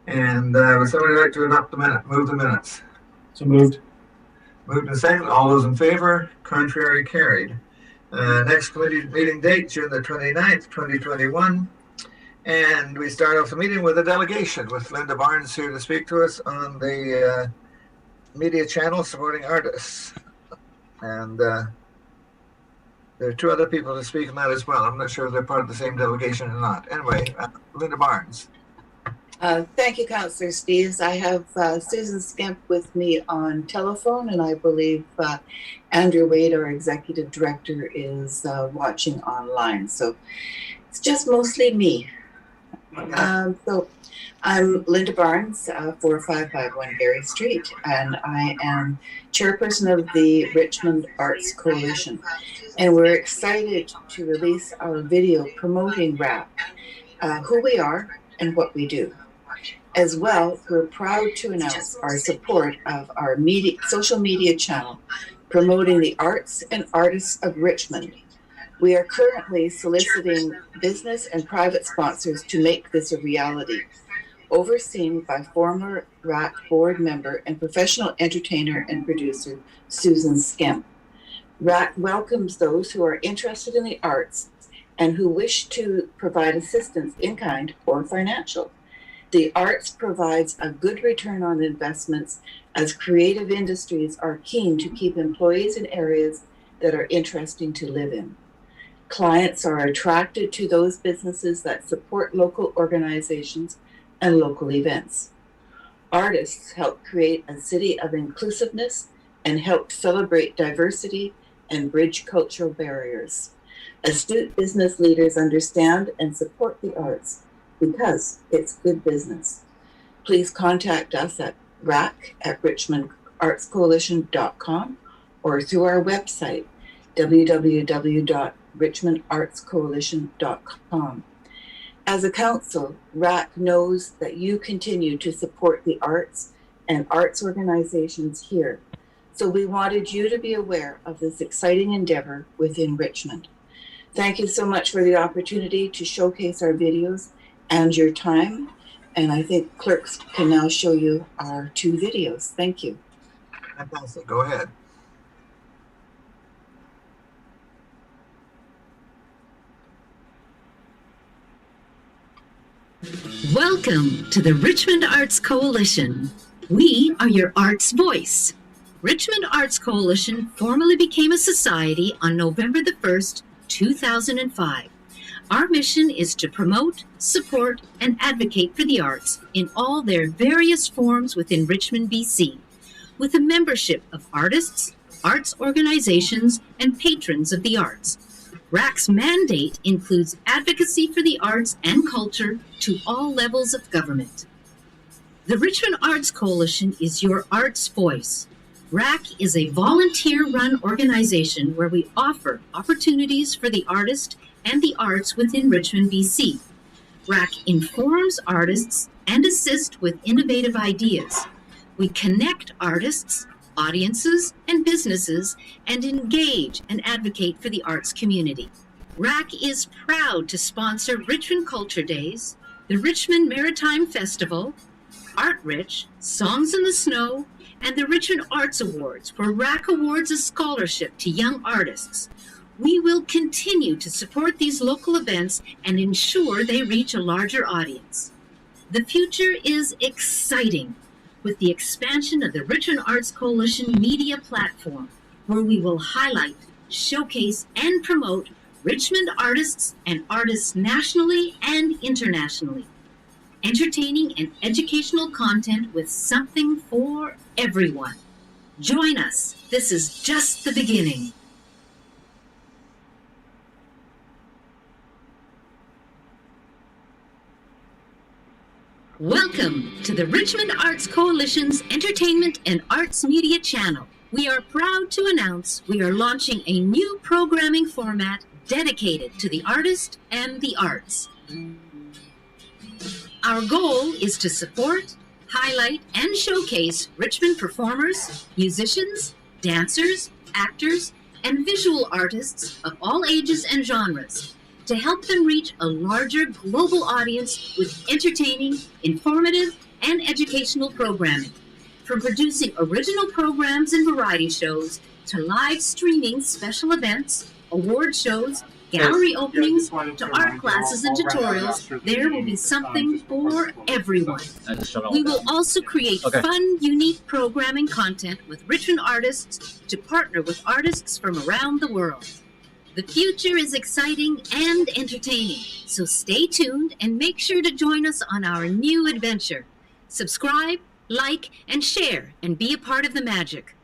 And would somebody like to adopt move the minutes? So moved. Moved and second. All those in favor? Contrary, carried. Next committee meeting date, June the 29th, 2021. And we start off the meeting with a delegation with Linda Barnes here to speak to us on the media channel supporting artists. And there are two other people to speak on that as well. I'm not sure if they're part of the same delegation or not. Anyway, Linda Barnes. Thank you, Councillor Steves. I have Susan Skemp with me on telephone, and I believe Andrew Wade, our Executive Director, is watching online. So it's just mostly me. So I'm Linda Barnes, 4551 Berry Street, and I am chairperson of the Richmond Arts Coalition. And we're excited to release our video promoting RAP, who we are and what we do. As well, we're proud to announce our support of our social media channel promoting the arts and artists of Richmond. We are currently soliciting business and private sponsors to make this a reality, overseen by former RAC board member and professional entertainer and producer Susan Skemp. RAC welcomes those who are interested in the arts and who wish to provide assistance in kind or financial. The arts provides a good return on investments as creative industries are keen to keep employees in areas that are interesting to live in. Clients are attracted to those businesses that support local organizations and local events. Artists help create a city of inclusiveness and help celebrate diversity and bridge cultural barriers. Astute business leaders understand and support the arts because it's good business. Please contact us at rac@richmondartscoalition.com or through our website, www.richmondartscoalition.com. As a council, RAC knows that you continue to support the arts and arts organizations here. So we wanted you to be aware of this exciting endeavor within Richmond. Thank you so much for the opportunity to showcase our videos and your time. And I think clerks can now show you our two videos. Thank you. Fantastic. Go ahead. Welcome to the Richmond Arts Coalition. We are your arts voice. Richmond Arts Coalition formally became a society on November the 1st, 2005. Our mission is to promote, support, and advocate for the arts in all their various forms within Richmond, BC, with a membership of artists, arts organizations, and patrons of the arts. RAC's mandate includes advocacy for the arts and culture to all levels of government. The Richmond Arts Coalition is your arts voice. RAC is a volunteer-run organization where we offer opportunities for the artist and the arts within Richmond, BC. RAC informs artists and assists with innovative ideas. We connect artists, audiences, and businesses and engage and advocate for the arts community. RAC is proud to sponsor Richmond Culture Days, the Richmond Maritime Festival, Art Rich, Songs in the Snow, and the Richmond Arts Awards, where RAC awards a scholarship to young artists. We will continue to support these local events and ensure they reach a larger audience. The future is exciting with the expansion of the Richmond Arts Coalition media platform, where we will highlight, showcase, and promote Richmond artists and artists nationally and internationally. Entertaining and educational content with something for everyone. Join us. This is just the beginning. Welcome to the Richmond Arts Coalition's Entertainment and Arts Media Channel. We are proud to announce we are launching a new programming format dedicated to the artist and the arts. Our goal is to support, highlight, and showcase Richmond performers, musicians, dancers, actors, and visual artists of all ages and genres, to help them reach a larger global audience with entertaining, informative, and educational programming. From producing original programs and variety shows to live streaming special events, award shows, gallery openings, to art classes and tutorials, there will be something for everyone. We will also create fun, unique programming content with Richmond artists to partner with artists from around the world. The future is exciting and entertaining, so stay tuned and make sure to join us on our new adventure. Subscribe, like, and share, and be a part of the magic.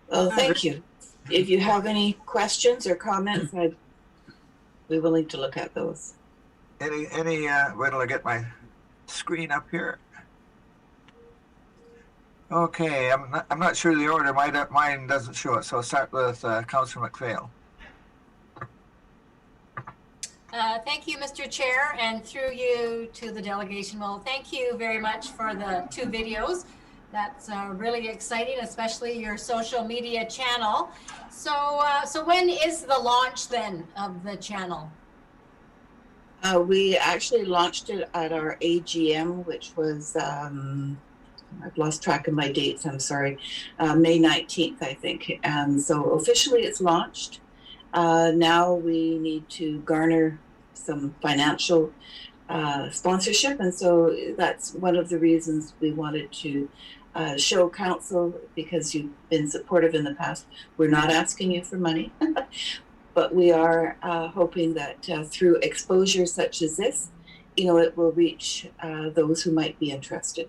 Well, thank you. If you have any questions or comments, I'd be willing to look at those. Wait till I get my screen up here. Okay, I'm not sure the order. Mine doesn't show it, so I'll start with Councillor McPhail. Thank you, Mr. Chair, and through you to the delegation. Well, thank you very much for the 2 videos. That's really exciting, especially your social media channel. So when is the launch then of the channel? We actually launched it at our AGM, which was, I've lost track of my dates, I'm sorry, May 19th, I think. And so officially it's launched. Now we need to garner some financial sponsorship. And so that's one of the reasons we wanted to show council, because you've been supportive in the past. We're not asking you for money, but we are hoping that through exposure such as this, it will reach those who might be interested.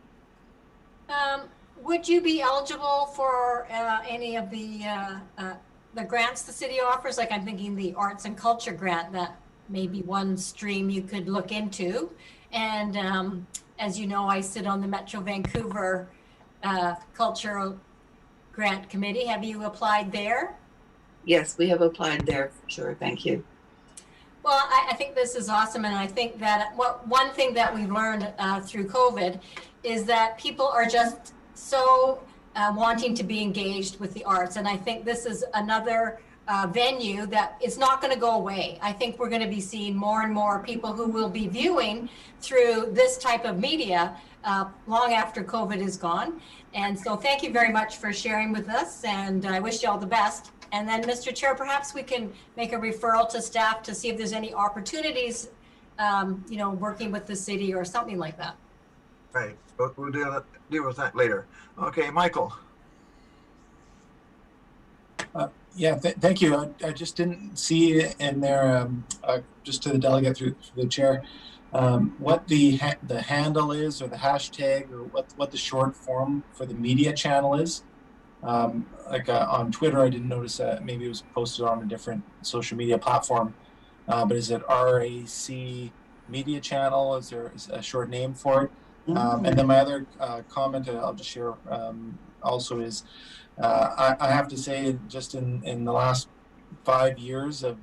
Would you be eligible for any of the grants the city offers? Like, I'm thinking the arts and culture grant, that may be one stream you could look into. And as you know, I sit on the Metro Vancouver Cultural Grant Committee. Have you applied there? Yes, we have applied there for sure. Thank you. Well, I think this is awesome. And I think that one thing that we've learned through COVID is that people are just so wanting to be engaged with the arts. And I think this is another venue that is not going to go away. I think we're going to be seeing more and more people who will be viewing through this type of media long after COVID is gone. And so thank you very much for sharing with us, and I wish you all the best. And then, Mr. Chair, perhaps we can make a referral to staff to see if there's any opportunities, working with the city or something like that. Right, but we'll deal with that later. Okay, Michael. Thank you. I just didn't see in there, just to the delegate through the chair, what the handle is, or the hashtag, or what the short form for the media channel is. On Twitter, I didn't notice that. Maybe it was posted on a different social media platform. But is it RAC Media Channel? Is there a short name for it? And then my other comment I'll just share also is, I have to say, just in the last 5 years of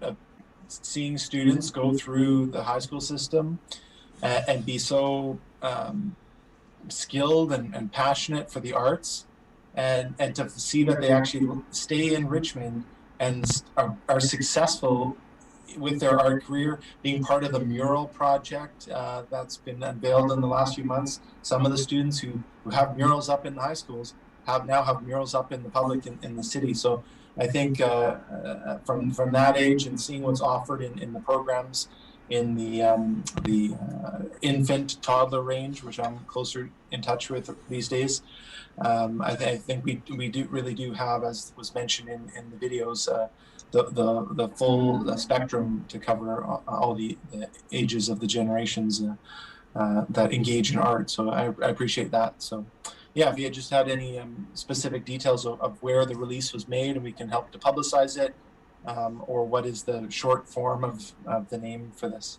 seeing students go through the high school system and be so skilled and passionate for the arts, and to see that they actually stay in Richmond and are successful with their art career, being part of the mural project that's been unveiled in the last few months. Some of the students who have murals up in the high schools now have murals up in the public in the city. So I think from that age, and seeing what's offered in the programs in the infant toddler range, which I'm closer in touch with these days, I think we really do have, as was mentioned in the videos, the full spectrum to cover all the ages of the generations that engage in art. So I appreciate that. So yeah, if you had just had any specific details of where the release was made, and we can help to publicize it, or what is the short form of the name for this?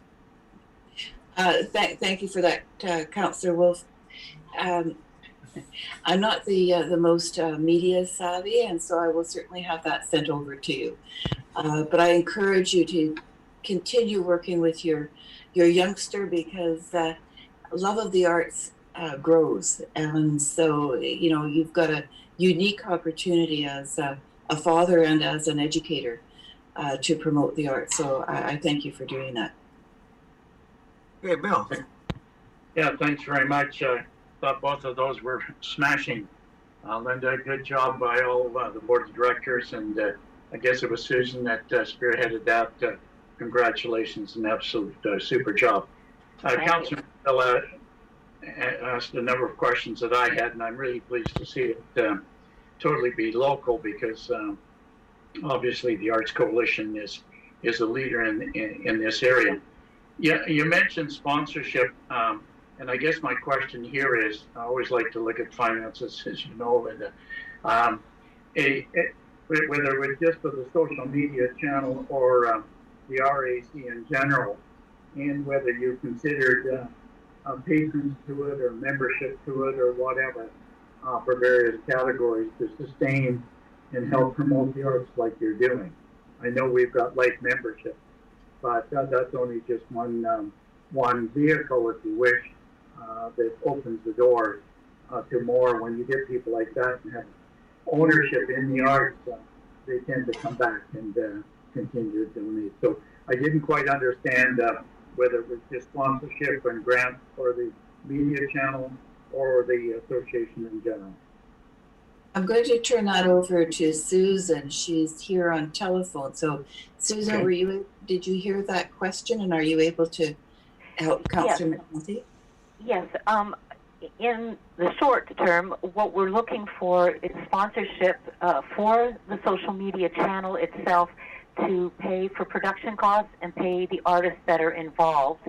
Thank you for that, Councillor Wolf. I'm not the most media savvy, and so I will certainly have that sent over to you. But I encourage you to continue working with your youngster, because love of the arts grows, and so you've got a unique opportunity as a father and as an educator to promote the arts. So I thank you for doing that. Okay, Bill. Yeah, thanks very much. Thought both of those were smashing. Linda, good job by all the board of directors, and I guess it was Susan that spearheaded that. Congratulations, an absolute super job. Councilman asked a number of questions that I had, and I'm really pleased to see it totally be local, because obviously the Arts Coalition is a leader in this area. Yeah, you mentioned sponsorship, and I guess my question here is, I always like to look at finances, as you know, Linda. Whether it was just for the social media channel or the RAC in general, and whether you considered patrons to it or membership to it or whatever for various categories to sustain and help promote the arts like you're doing. I know we've got life membership, but that's only just one vehicle, if you wish, that opens the door to more. When you get people like that and have ownership in the arts, they tend to come back and continue to donate. So I didn't quite understand whether it was just sponsorship and grants for the media channel or the association in general. I'm going to turn that over to Susan. She's here on telephone. So Susan, Okay. Did you hear that question, and are you able to help Councillor McNulty? Yes. In the short term, what we're looking for is sponsorship for the social media channel itself to pay for production costs and pay the artists that are involved.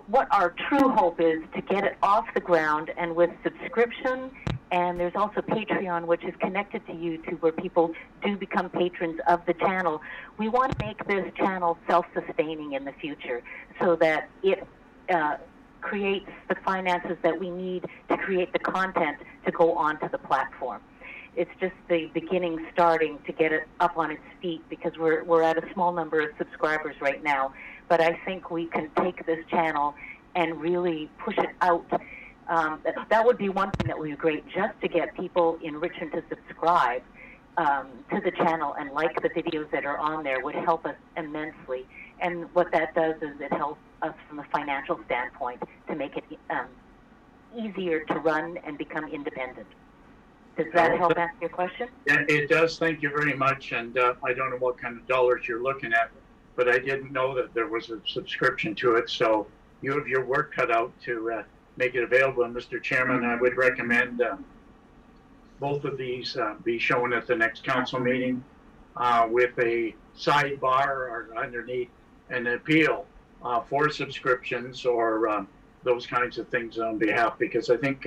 What our true hope is to get it off the ground, and with subscription, and there's also Patreon, which is connected to YouTube, where people do become patrons of the channel. We want to make this channel self-sustaining in the future, so that it creates the finances that we need to create the content to go onto the platform. It's just the beginning, starting to get it up on its feet, because we're at a small number of subscribers right now. But I think we can take this channel and really push it out. That would be one thing that would be great, just to get people in Richmond to subscribe to the channel and like the videos that are on there would help us immensely. And what that does is it helps us from a financial standpoint to make it easier to run and become independent. Does that help answer your question? Yeah, it does. Thank you very much. And I don't know what kind of dollars you're looking at, but I didn't know that there was a subscription to it. So you have your work cut out to make it available. And Mr. Chairman, I would recommend both of these be shown at the next council meeting with a sidebar or underneath an appeal for subscriptions or those kinds of things on behalf, because I think,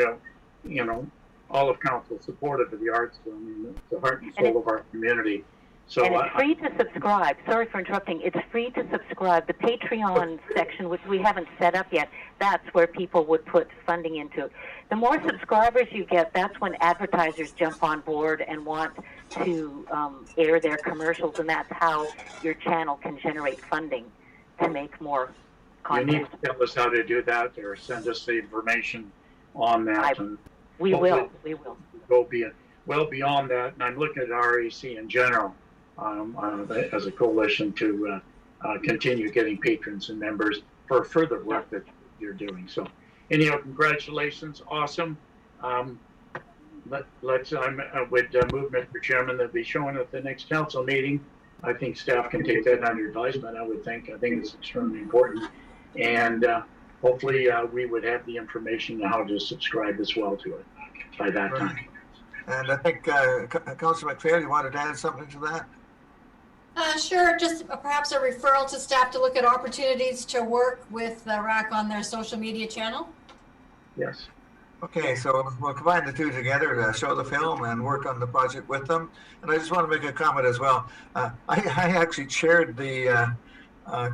all of council supportive of the arts. I mean, it's the heart and soul of our community. So and it's free to subscribe. Sorry for interrupting. It's free to subscribe. The Patreon section, which we haven't set up yet, that's where people would put funding into. The more subscribers you get, that's when advertisers jump on board and want to air their commercials, and that's how your channel can generate funding to make more content. You need to tell us how to do that, or send us the information on that. We will. Go well beyond that, and I'm looking at RAC in general as a coalition to continue getting patrons and members for further work that you're doing. So, anyhow, congratulations, awesome. I would move, Mr. Chairman, that be shown at the next council meeting. I think staff can take that under advisement. I think it's extremely important, and hopefully we would have the information on how to subscribe as well to it by that time. And I think Councilor McPhail, you wanted to add something to that? Sure, just perhaps a referral to staff to look at opportunities to work with the RAC on their social media channel. Yes. Okay, so we'll combine the two together to show the film and work on the project with them. And I just want to make a comment as well. I actually chaired the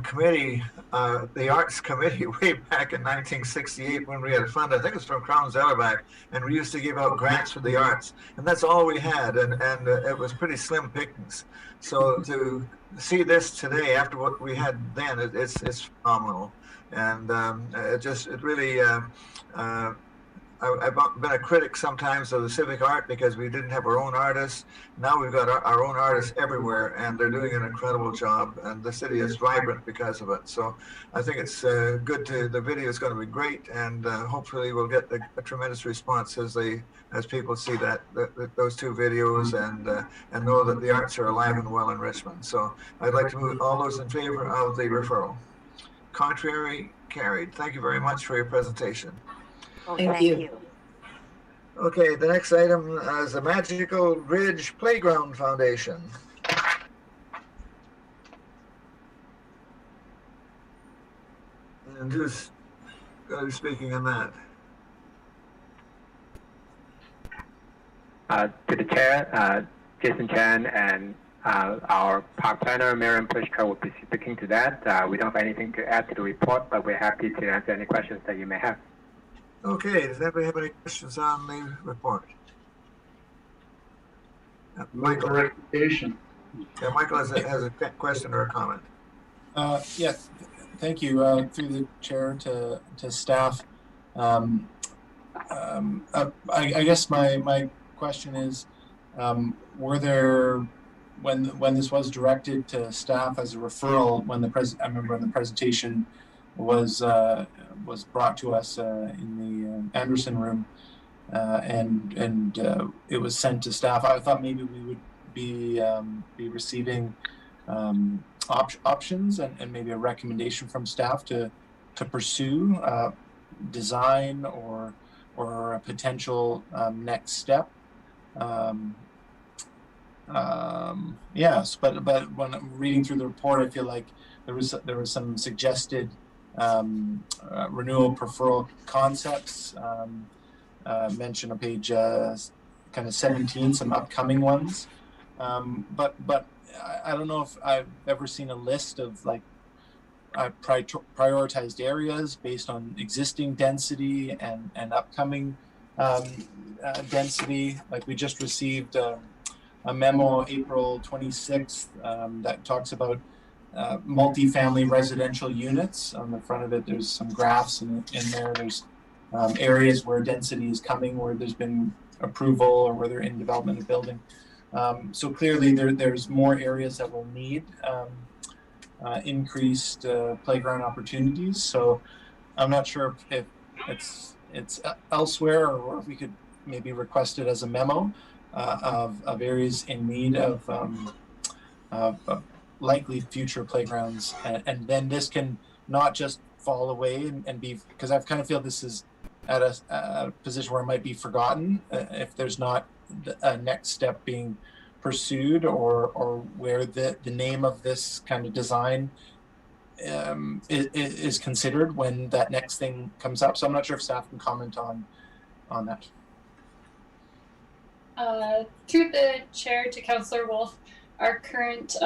committee, the arts committee, way back in 1968 when we had a fund. I think it was from Crown Zellerback, and we used to give out grants for the arts, and that's all we had, and it was pretty slim pickings. So to see this today after what we had then, it's phenomenal, and it really I've been a critic sometimes of the civic art because we didn't have our own artists. Now we've got our own artists everywhere, and they're doing an incredible job, and the city is vibrant because of it. So I think it's good the video is going to be great, and hopefully we'll get a tremendous response as people see those two videos and know that the arts are alive and well in Richmond. So I'd like to move all those in favor of the referral. Contrary, carried. Thank you very much for your presentation. Well, Thank you. Okay, the next item is the Magical Ridge Playground Foundation. And who's speaking on that? To the chair, Jason Chan, and our park planner, Miriam Pliska, will be speaking to that. We don't have anything to add to the report, but we're happy to answer any questions that you may have. Okay, does anybody have any questions on the report? Michael, recommendation. Yeah, Michael has a question or a comment. Yes, thank you. Through the chair to staff. I guess my question is, were there, when this was directed to staff as a referral, I remember when the presentation was brought to us in the Anderson room, and it was sent to staff. I thought maybe we would be receiving options and maybe a recommendation from staff to pursue design or a potential next step. Yes, but when I'm reading through the report, I feel like there was some suggested renewal referral concepts mentioned on page kind of 17, some upcoming ones. But I don't know if I've ever seen a list of like prioritized areas based on existing density and upcoming density. Like we just received a memo April 26th that talks about multifamily residential units. On the front of it, there's some graphs in there. There's areas where density is coming, where there's been approval or where they're in development of building. So clearly there's more areas that will need increased playground opportunities. So I'm not sure if it's elsewhere, or if we could maybe request it as a memo of areas in need of likely future playgrounds, and then this can not just fall away and be, because I kind of feel this is at a position where it might be forgotten if there's not a next step being pursued, or where the name of this kind of design is considered when that next thing comes up. So I'm not sure if staff can comment on that. Through the chair to Councillor Wolf, our current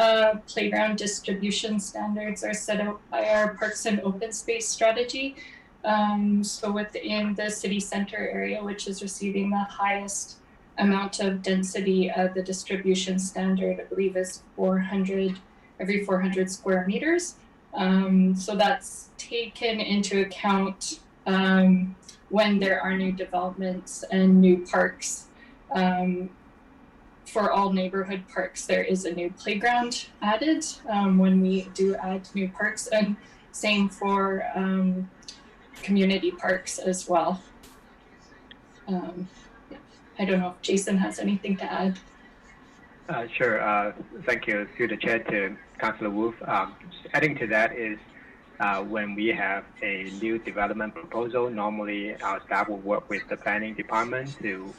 playground distribution standards are set out by our Parks and Open Space strategy. So within the city center area, which is receiving the highest amount of density, the distribution standard, I believe, is 400 every 400 square meters. So that's taken into account when there are new developments and new parks. For all neighborhood parks, there is a new playground added when we do add new parks, and same for community parks as well. I don't know if Jason has anything to add. Sure. Thank you through the chair to Councillor Wolf. Adding to that is when we have a new development proposal, normally our staff will work with the planning department to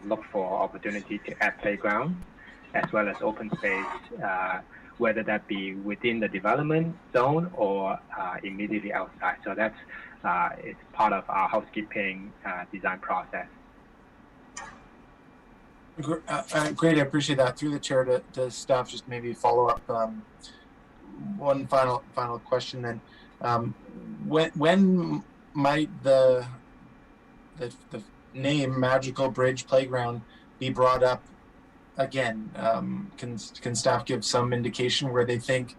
look for opportunity to add playground as well as open space, whether that be within the development zone or immediately outside. So that's it's part of our housekeeping design process. Great, I appreciate that. Through the chair to staff, just maybe follow up one final question then. When might the name Magical Bridge Playground be brought up again? Can staff give some indication where they think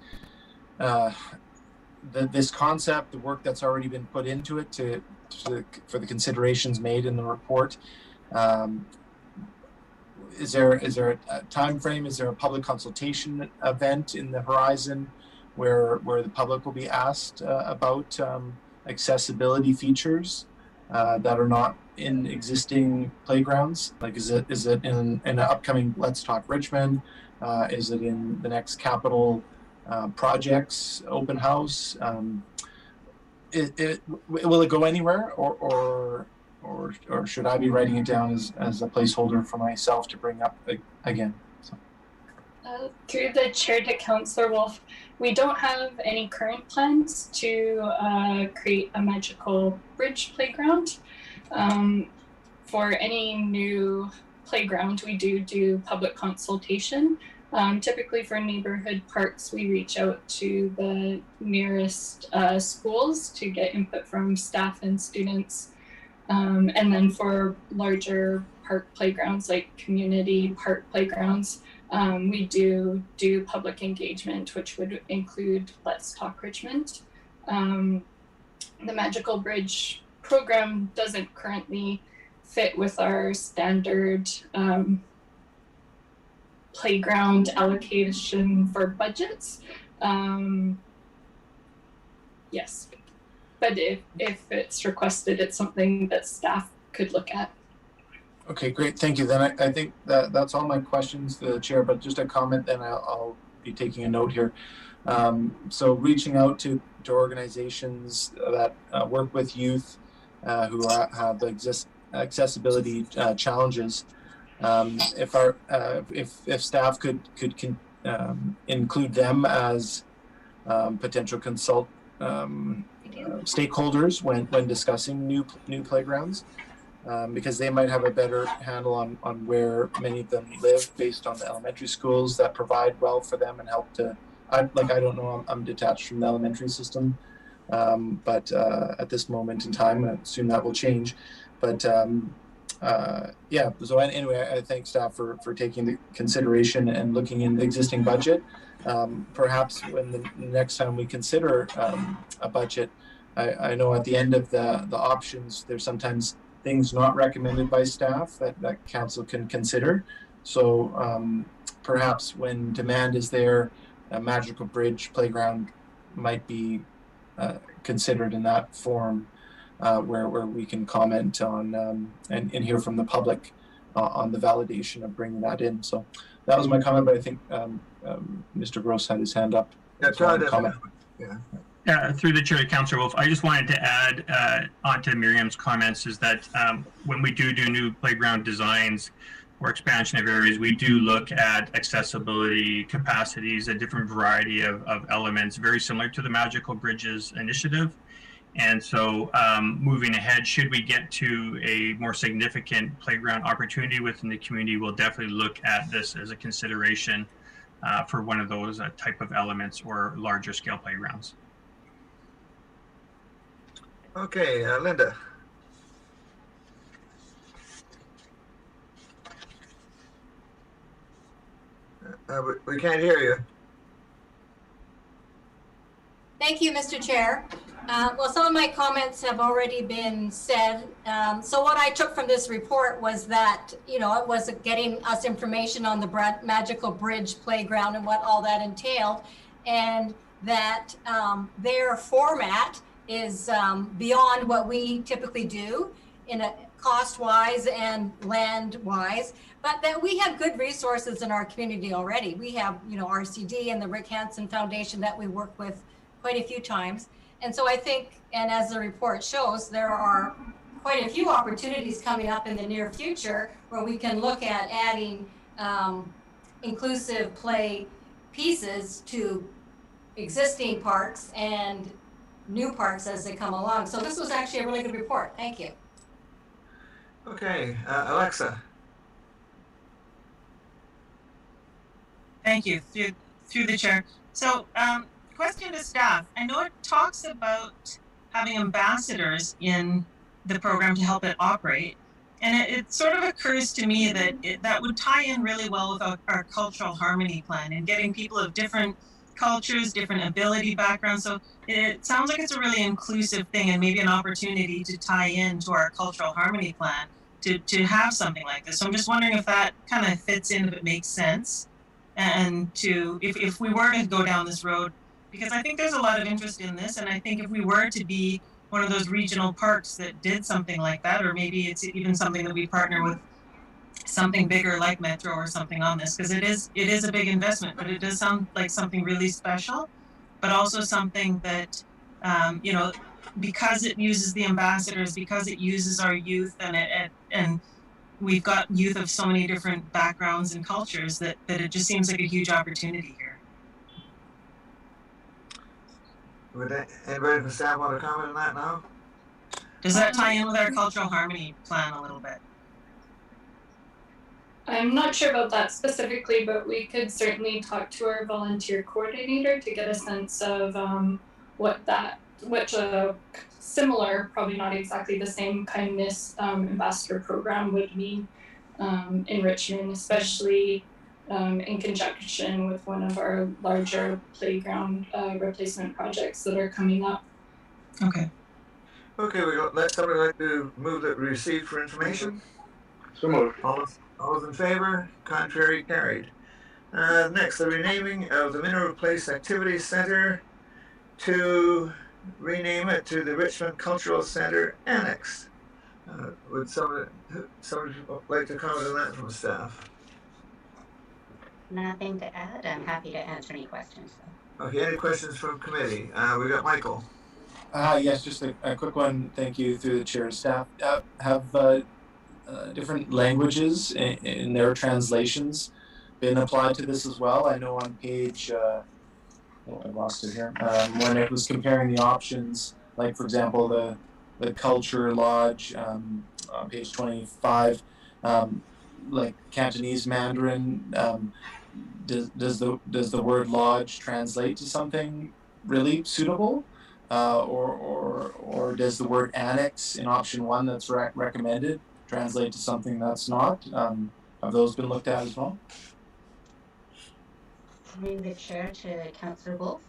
this concept, the work that's already been put into it to for the considerations made in the report. Is there a time frame? Is there a public consultation event in the horizon where the public will be asked about accessibility features that are not in existing playgrounds? Like, is it in an upcoming Let's Talk Richmond? Is it in the next capital projects open house? Will it go anywhere, or should I be writing it down as a placeholder for myself to bring up again? So. Through the chair to Councillor Wolf, we don't have any current plans to create a magical bridge playground. For any new playground, we do public consultation. Typically for neighborhood parks, we reach out to the nearest schools to get input from staff and students. And then for larger park playgrounds, like community park playgrounds, we do public engagement, which would include Let's Talk Richmond. The Magical Bridge program doesn't currently fit with our standard playground allocation for budgets. Yes, but if it's requested, it's something that staff could look at. Okay, great, thank you. Then I think that's all my questions to the chair, but just a comment, then I'll be taking a note here. So reaching out to organizations that work with youth who have accessibility challenges. If staff could include them as potential stakeholders when discussing new playgrounds, because they might have a better handle on where many of them live based on the elementary schools that provide well for them and help to. I don't know. I'm detached from the elementary system, but at this moment in time, I assume that will change. But yeah. So anyway, I thank staff for taking the consideration and looking in the existing budget. Perhaps when the next time we consider a budget, I know at the end of the options, there's sometimes things not recommended by staff that council can consider. So perhaps when demand is there, a magical bridge playground might be considered in that form, where we can comment on and hear from the public on the validation of bringing that in. So that was my comment, but I think Mr. Gross had his hand up. Yeah, comment. Yeah. Through the chair, Councillor Wolf, I just wanted to add onto Miriam's comments is that when we do new playground designs or expansion of areas, we do look at accessibility, capacities, a different variety of elements, very similar to the Magical Bridges initiative. And so moving ahead, should we get to a more significant playground opportunity within the community, we'll definitely look at this as a consideration for one of those type of elements or larger scale playgrounds. Okay, Linda. We can't hear you. Thank you, Mr. Chair. Well, some of my comments have already been said. So what I took from this report was that, it was getting us information on the Magical Bridge playground and what all that entailed, and that their format is beyond what we typically do in a cost-wise and land-wise, but that we have good resources in our community already. We have, RCD and the Rick Hansen Foundation that we work with quite a few times. And so I think, and as the report shows, there are quite a few opportunities coming up in the near future where we can look at adding inclusive play pieces to existing parks and new parks as they come along. So this was actually a really good report. Thank you. Okay, Alexa. Thank you, through the chair. So, question to staff. I know it talks about having ambassadors in the program to help it operate. And it sort of occurs to me that that would tie in really well with our cultural harmony plan and getting people of different cultures, different ability backgrounds. So it sounds like it's a really inclusive thing, and maybe an opportunity to tie into our cultural harmony plan to have something like this. So I'm just wondering if that kind of fits in, if it makes sense, and to if we were to go down this road, because I think there's a lot of interest in this, and I think if we were to be one of those regional parks that did something like that, or maybe it's even something that we partner with something bigger like Metro or something on this, because it is a big investment, but it does sound like something really special, but also something that you know, because it uses the ambassadors, because it uses our youth, and we've got youth of so many different backgrounds and cultures, that it just seems like a huge opportunity here. Would anybody from staff want to comment on that now? Does that tie in with our cultural harmony plan a little bit? I'm not sure about that specifically, but we could certainly talk to our volunteer coordinator to get a sense of what a similar, probably not exactly the same kindness ambassador program would mean in Richmond, especially in conjunction with one of our larger playground replacement projects that are coming up. Okay. Okay, let somebody like to move that we received for information. So moved. All those in favor? Contrary, carried. Next, the renaming of the Mineral Place Activity Center to rename it to the Richmond Cultural Center Annex. Would somebody like to comment on that from staff? Nothing to add. I'm happy to answer any questions. Okay, any questions from committee? We got Michael. Yes, just a quick one. Thank you through the chair and staff. Have different languages in their translations been applied to this as well? I know on page, I lost it here, when it was comparing the options, like for example, the Culture Lodge on page 25, like Cantonese Mandarin, does the word lodge translate to something really suitable? Or does the word annex in option 1 that's recommended translate to something that's not? Have those been looked at as well? Through the chair to Councillor Wolf,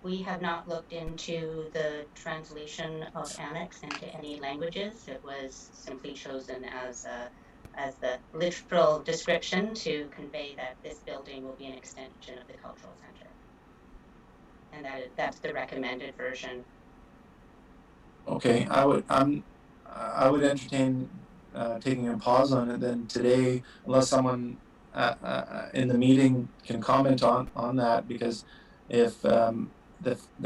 we have not looked into the translation of annex into any languages. It was simply chosen as the literal description to convey that this building will be an extension of the cultural center, and that's the recommended version. Okay, I would entertain taking a pause on it then today, unless someone in the meeting can comment on that, because if the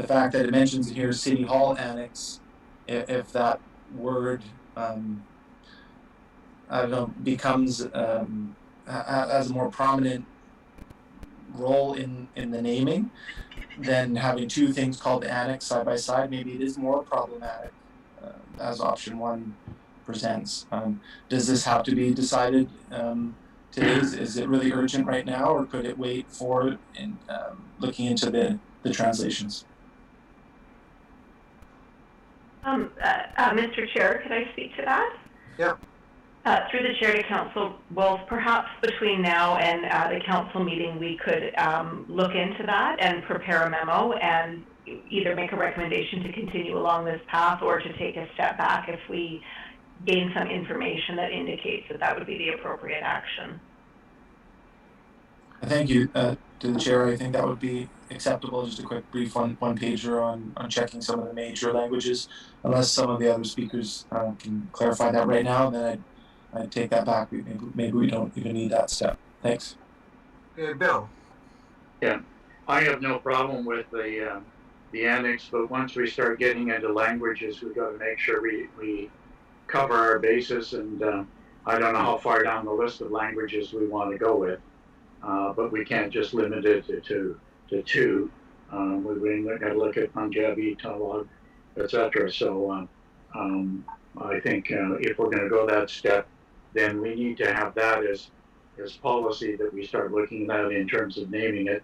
fact that it mentions here City Hall Annex, if that word I don't know, becomes has a more prominent role in the naming, then having two things called annex side by side, maybe it is more problematic as option 1 presents. Does this have to be decided today? Is it really urgent right now, or could it wait for looking into the translations? Mr. Chair, could I speak to that? Yeah. Through the chair to Council Wolf, perhaps between now and the council meeting, we could look into that and prepare a memo and either make a recommendation to continue along this path or to take a step back if we gain some information that indicates that that would be the appropriate action. Thank you to the chair. I think that would be acceptable. Just a quick brief one pager on checking some of the major languages. Unless some of the other speakers can clarify that right now, then I'd take that back. Maybe we don't even need that step. Thanks. Okay, Bill. Yeah, I have no problem with the annex, but once we start getting into languages, we've got to make sure we cover our bases, and I don't know how far down the list of languages we want to go with, but we can't just limit it to 2. We've got to look at Punjabi, Tagalog, etc. So I think if we're going to go that step, then we need to have that as policy that we start looking at in terms of naming it,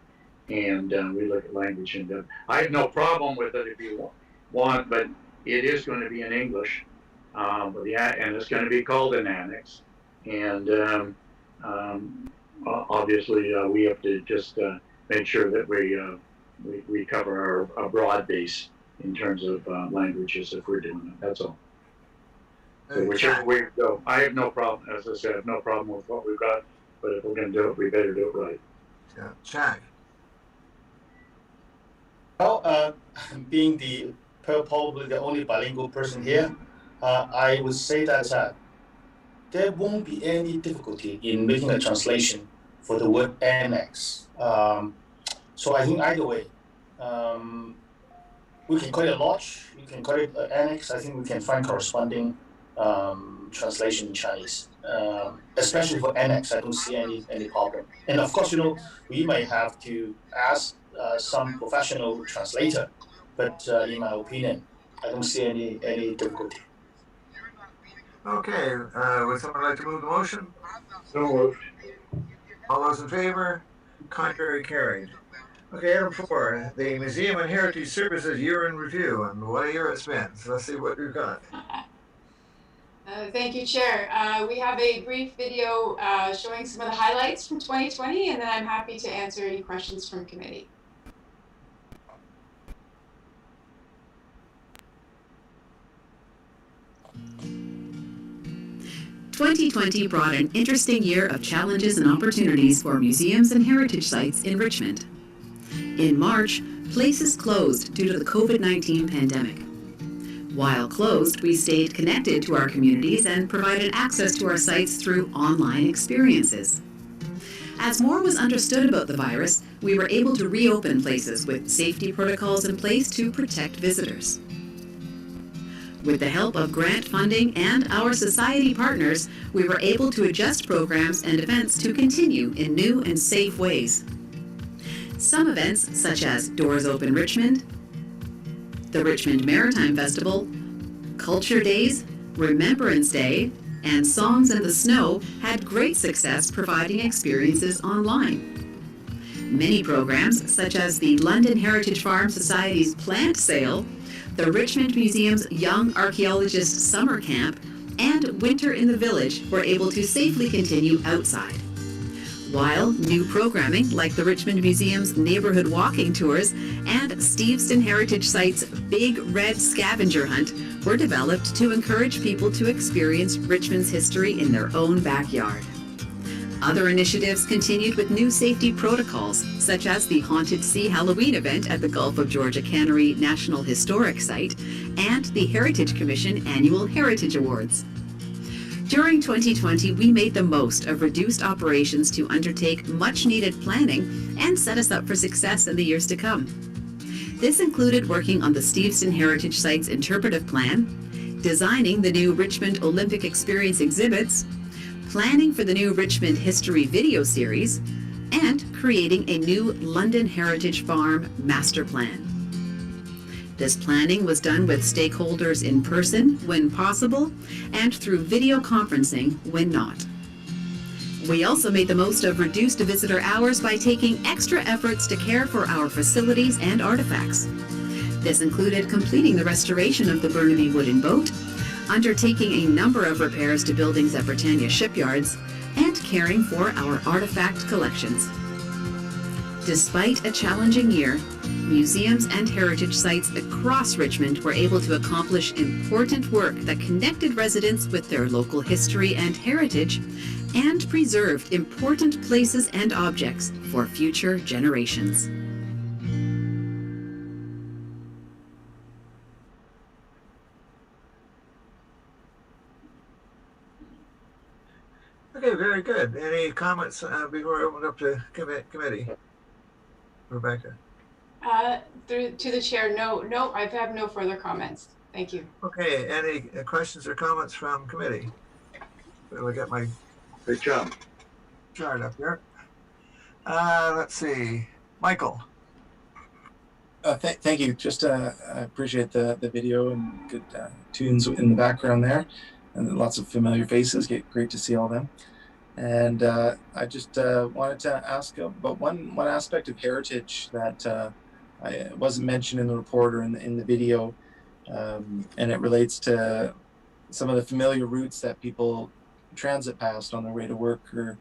and we look at language. And I have no problem with it if you want, but it is going to be in English, and it's going to be called an annex. And obviously, we have to just make sure that we we cover our broad base in terms of languages if we're doing it. That's all. So whichever way we go, I have no problem. As I said, I have no problem with what we've got. But if we're going to do it, we better do it right. Yeah, Chad. Well, being probably the only bilingual person here, I would say that there won't be any difficulty in making a translation for the word annex. So I think either way, we can call it lodge, we can call it annex. I think we can find corresponding translation in Chinese. Especially for annex, I don't see any problem. And of course, we may have to ask some professional translator, but in my opinion, I don't see any difficulty. Okay, would someone like to move the motion? So moved. All those in favor? Contrary, carried. Okay, item 4, the Museum and Heritage Services Year in Review, and what a year it's been. So let's see what we've got. Thank you, Chair. We have a brief video showing some of the highlights from 2020, and then I'm happy to answer any questions from committee. "2020 brought an interesting year of challenges and opportunities for museums and heritage sites in Richmond. In March, places closed due to the COVID-19 pandemic. While closed, we stayed connected to our communities and provided access to our sites through online experiences. As more was understood about the virus, we were able to reopen places with safety protocols in place to protect visitors. With the help of grant funding and our society partners, we were able to adjust programs and events to continue in new and safe ways. Some events, such as Doors Open Richmond, the Richmond Maritime Festival, Culture Days, Remembrance Day, and Songs in the Snow, had great success providing experiences online. Many programs, such as the London Heritage Farm Society's plant sale, the Richmond Museum's Young Archaeologist Summer Camp, and Winter in the Village, were able to safely continue outside. While new programming like the Richmond Museum's Neighborhood Walking Tours and Steveston Heritage Site's Big Red Scavenger Hunt were developed to encourage people to experience Richmond's history in their own backyard. Other initiatives continued with new safety protocols, such as the Haunted Sea Halloween event at the Gulf of Georgia Cannery National Historic Site and the Heritage Commission Annual Heritage Awards. During 2020, we made the most of reduced operations to undertake much-needed planning and set us up for success in the years to come. This included working on the Steveston Heritage Site's interpretive plan, designing the new Richmond Olympic Experience exhibits, planning for the new Richmond History video series, and creating a new London Heritage Farm master plan. This planning was done with stakeholders in person when possible and through video conferencing when not. We also made the most of reduced visitor hours by taking extra efforts to care for our facilities and artifacts. This included completing the restoration of the Burnaby wooden boat, undertaking a number of repairs to buildings at Britannia shipyards, and caring for our artifact collections. Despite a challenging year, museums and heritage sites across Richmond were able to accomplish important work that connected residents with their local history and heritage and preserved important places and objects for future generations. Okay, very good. Any comments before I open up to committee? Rebecca. To the chair, no, I have no further comments. Thank you. Okay, any questions or comments from committee? We'll get my Great job. chart up here. Let's see, Michael. Thank you. Just I appreciate the video and good tunes in the background there, and lots of familiar faces. Great to see all them. And I just wanted to ask about one aspect of heritage that wasn't mentioned in the report or in the video, and it relates to some of the familiar routes that people transit past on their way to work or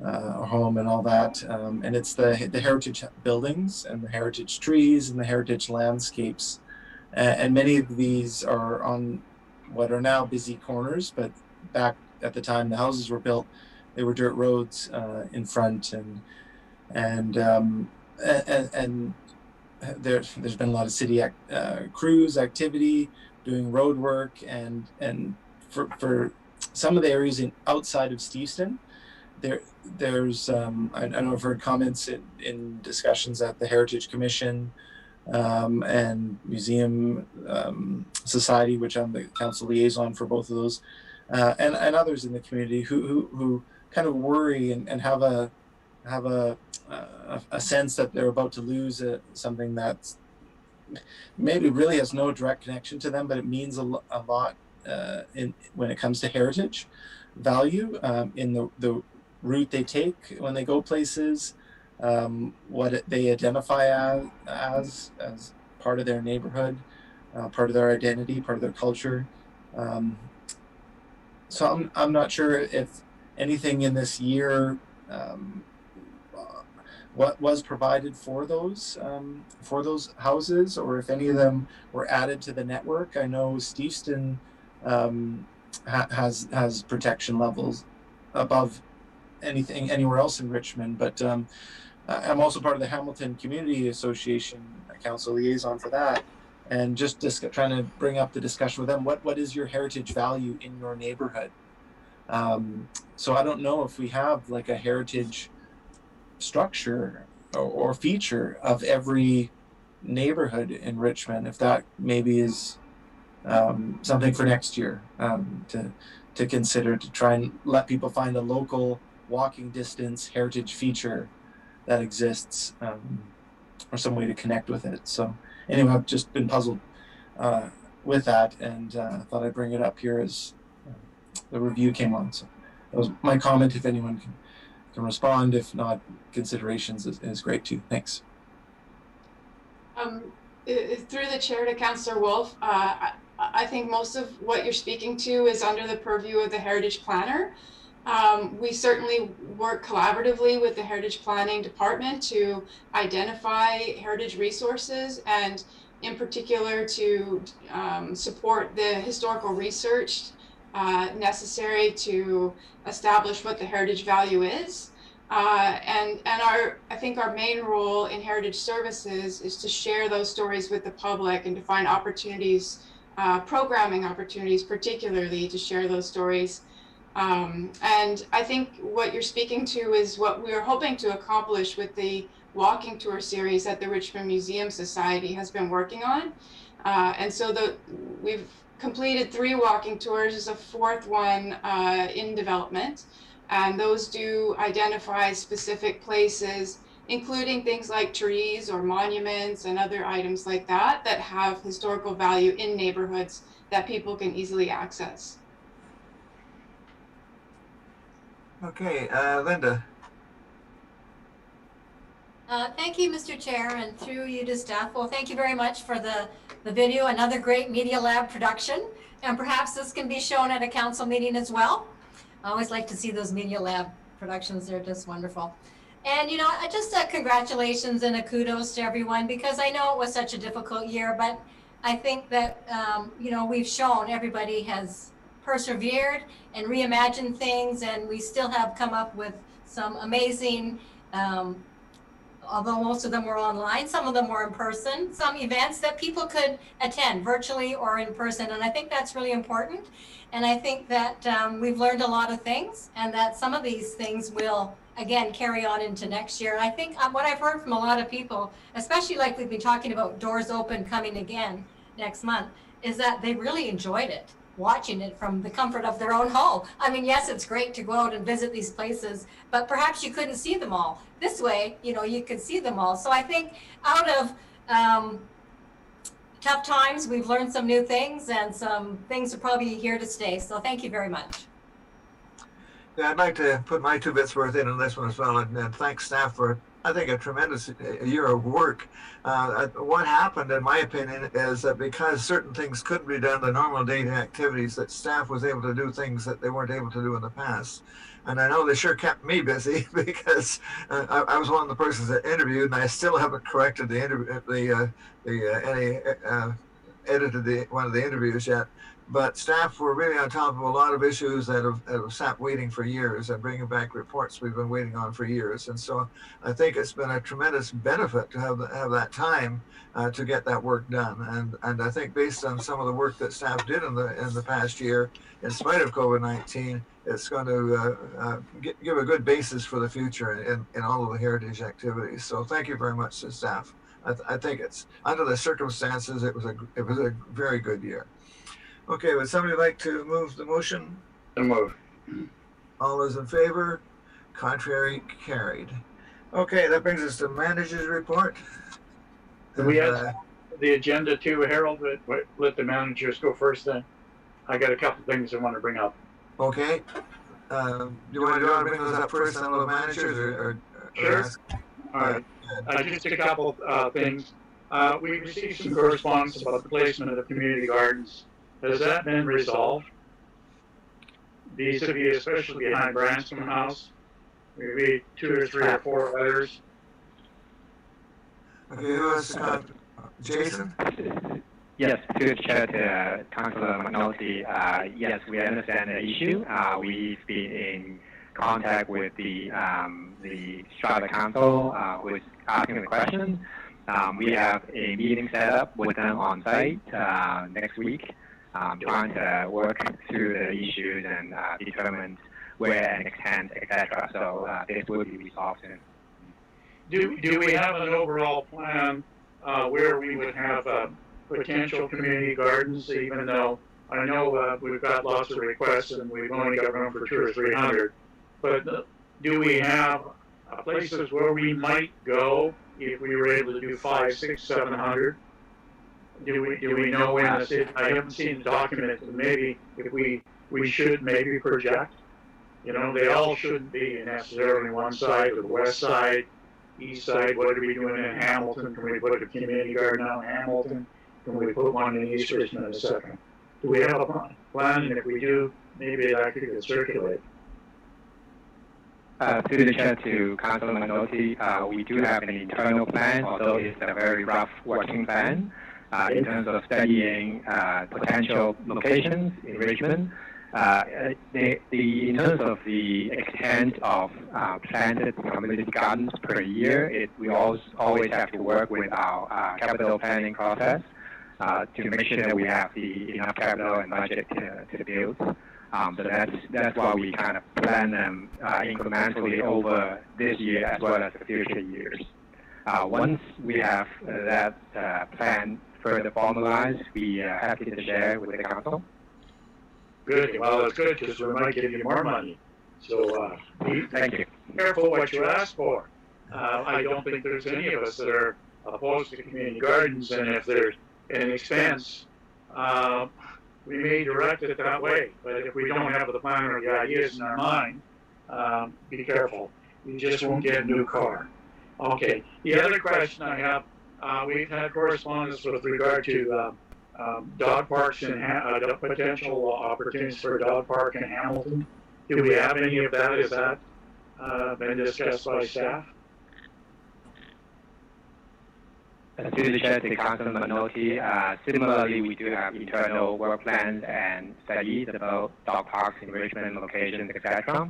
our home and all that. And it's the heritage buildings and the heritage trees and the heritage landscapes. And many of these are on what are now busy corners, but back at the time the houses were built, they were dirt roads in front, and there's been a lot of city crews activity doing road work, and for some of the areas outside of Steveston, there's I know I've heard comments in discussions at the Heritage Commission and Museum Society, which I'm the council liaison for both of those, and others in the community who kind of worry and have a sense that they're about to lose something that's maybe really has no direct connection to them, but it means a lot when it comes to heritage value in the route they take when they go places, what they identify as part of their neighborhood, part of their identity, part of their culture. So I'm not sure if anything in this year what was provided for those houses, or if any of them were added to the network. I know Steveston has protection levels above anything anywhere else in Richmond, but I'm also part of the Hamilton Community Association council liaison for that, and just trying to bring up the discussion with them. What is your heritage value in your neighborhood? So I don't know if we have like a heritage structure or feature of every neighborhood in Richmond, if that maybe is something for next year to consider, to try and let people find a local walking distance heritage feature that exists, or some way to connect with it. So anyway, I've just been puzzled with that, and thought I'd bring it up here as the review came on. So that was my comment. If anyone can respond, if not, considerations is great too. Thanks. Through the chair to Councillor Wolf, I think most of what you're speaking to is under the purview of the Heritage Planner. We certainly work collaboratively with the Heritage Planning Department to identify heritage resources, and in particular to support the historical research necessary to establish what the heritage value is. And I think our main role in heritage services is to share those stories with the public and to find opportunities, programming opportunities particularly, to share those stories. And I think what you're speaking to is what we are hoping to accomplish with the walking tour series that the Richmond Museum Society has been working on. And so we've completed 3 walking tours. There's a 4th one in development. And those do identify specific places, including things like trees or monuments and other items like that, that have historical value in neighborhoods that people can easily access. Okay, Linda. Thank you, Mr. Chair, and through you to staff. Well, thank you very much for the video, another great Media Lab production. And perhaps this can be shown at a council meeting as well. I always like to see those Media Lab productions. They're just wonderful. And, you know, just congratulations and a kudos to everyone, because I know it was such a difficult year, but I think that, you know, we've shown everybody has persevered and reimagined things, and we still have come up with some amazing, although most of them were online, some of them were in person, some events that people could attend virtually or in person. And I think that's really important. And I think that we've learned a lot of things, and that some of these things will, again, carry on into next year. And I think what I've heard from a lot of people, especially like we've been talking about Doors Open coming again next month, is that they really enjoyed it, watching it from the comfort of their own home. I mean, yes, it's great to go out and visit these places, but perhaps you couldn't see them all. This way, you know, you could see them all. So I think out of tough times, we've learned some new things, and some things are probably here to stay. So thank you very much. Yeah, I'd like to put my 2 bits worth in on this one as well, and thank staff for, I think, a tremendous year of work. What happened, in my opinion, is that because certain things couldn't be done, the normal daily activities, that staff was able to do things that they weren't able to do in the past. and I know they sure kept me busy because I was one of the persons that interviewed, and I still haven't corrected the edited one of the interviews yet. But staff were really on top of a lot of issues that have sat waiting for years and bringing back reports we've been waiting on for years. And so I think it's been a tremendous benefit to have that time to get that work done. And I think based on some of the work that staff did in the past year, in spite of COVID-19, it's going to give a good basis for the future in all of the heritage activities. So thank you very much to staff. I think it's under the circumstances, it was a very good year. Okay, would somebody like to move the motion? So move. All those in favor? Contrary, carried. Okay, that brings us to manager's report. Do we have the agenda too, Harold? Let the managers go first then. I got a couple things I want to bring up. Okay. Do you want to bring those up first on the managers or Sure. All right. Just a couple things. We received some correspondence about the placement of the community gardens. Has that been resolved? Vis-a-vis, especially behind Branscombe House, maybe 2 or 3 or 4 others. Okay, who else? Jason? Yes, to Chair to Councillor McNulty, yes, we understand the issue. We've been in contact with the Strata Council who is asking the question. We have a meeting set up with them on site next week, trying to work through the issues and determine where and extent, etc. So this will be resolved soon. Do we have an overall plan where we would have potential community gardens, even though I know we've got lots of requests and we've only got room for 200 or 300, but do we have places where we might go if we were able to do 500, 600, 700? Do we know when the city? I haven't seen the document, but maybe if we should maybe project. You know, they all shouldn't be necessarily one side or the west side, east side. What are we doing in Hamilton? Can we put a community garden out in Hamilton? Can we put one in East Richmond in a second? Do we have a plan? And if we do, maybe that could get circulated. Through the chair to Councillor McNulty, we do have an internal plan, although it's a very rough working plan in terms of studying potential locations in Richmond. In terms of the extent of planted community gardens per year, we always have to work with our capital planning process to make sure that we have enough capital and budget to build. So that's why we kind of plan them incrementally over this year as well as the future years. Once we have that plan further formalized, we are happy to share with the council. Good. Well, that's good because we might give you more money. So thank you. Be careful what you ask for. I don't think there's any of us that are opposed to community gardens, and if there's an expense, we may direct it that way. But if we don't have the plan or the ideas in our mind, be careful. You just won't get a new car. Okay. The other question I have, we've had correspondence with regard to dog parks and potential opportunities for a dog park in Hamilton. Do we have any of that? Is that been discussed by staff? Through the chair to Councillor McNulty, similarly, we do have internal work plans and studies about dog parks in Richmond locations, etc.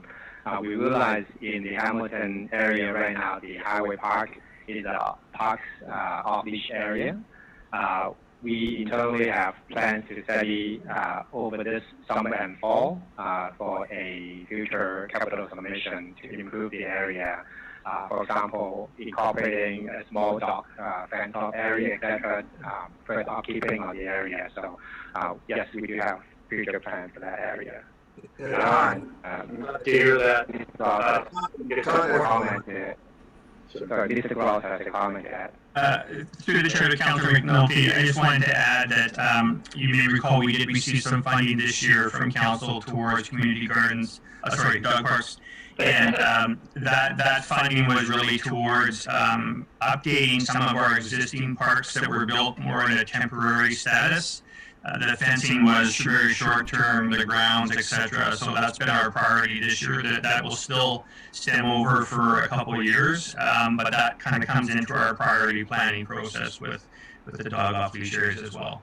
We realize in the Hamilton area right now, the highway park is a parks off-leash area. We internally have plans to study over this summer and fall for a future capital submission to improve the area. For example, incorporating a small dog fan-top area, etc., for upkeeping of the area. So, yes, we do have future plans for that area. To hear that. Mr. Gross has a comment to add. Through the chair to Councillor McNulty, I just wanted to add that you may recall we did receive some funding this year from council towards community gardens, dog parks. And that funding was really towards updating some of our existing parks that were built more in a temporary status The fencing was very short term, the grounds, etc. So that's been our priority this year. That will still stem over for a couple of years, but that kind of comes into our priority planning process with the dog off leash areas as well.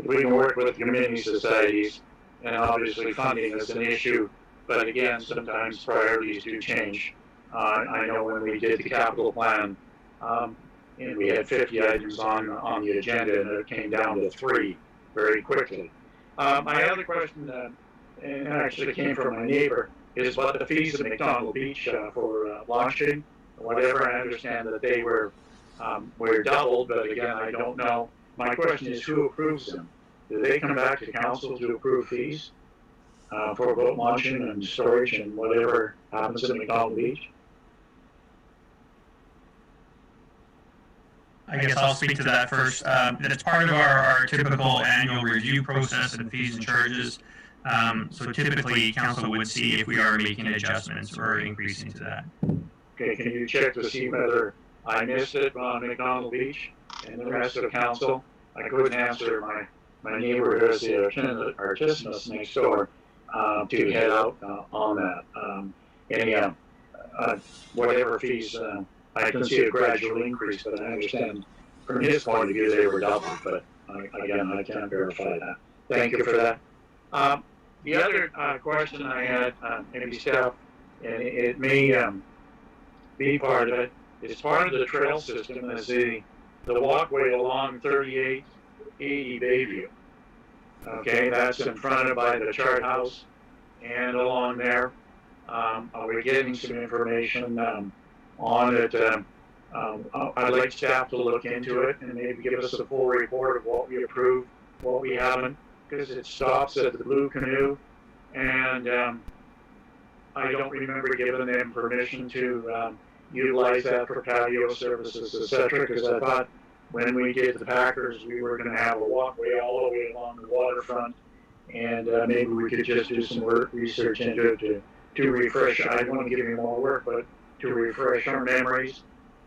We can work with community societies, and obviously funding is an issue, but again, sometimes priorities do change. I know when we did the capital plan, and we had 50 items on the agenda, and it came down to 3 very quickly. My other question, and actually came from my neighbor, is what the fees at McDonald Beach for launching, whatever. I understand that they were doubled, but again, I don't know. My question is, who approves them? Do they come back to council to approve fees for boat launching and storage and whatever happens at McDonald Beach? I guess I'll speak to that first. That's part of our typical annual review process and fees and charges. So typically, council would see if we are making adjustments or increasing to that. Okay, can you check to see whether I missed it on McDonald Beach and the rest of the council? I couldn't answer my neighbor who has the artisanals next door to head out on that. Whatever fees, I can see a gradual increase, but I understand from his point of view they were doubled, but again, I can't verify that. Thank you for that. The other question I had, maybe staff, and it may be part of it, is part of the trail system is the walkway along 3880 Bayview. Okay, that's in front of by the chart house and along there. We're getting some information on it. I'd like staff to look into it and maybe give us a full report of what we approved, what we haven't, because it stops at the Blue Canoe, and I don't remember giving them permission to utilize that for patio services, etc. Because I thought when we did the Packers, we were going to have a walkway all the way along the waterfront, and maybe we could just do some research into it to refresh. I don't want to give you more work, but to refresh our memories.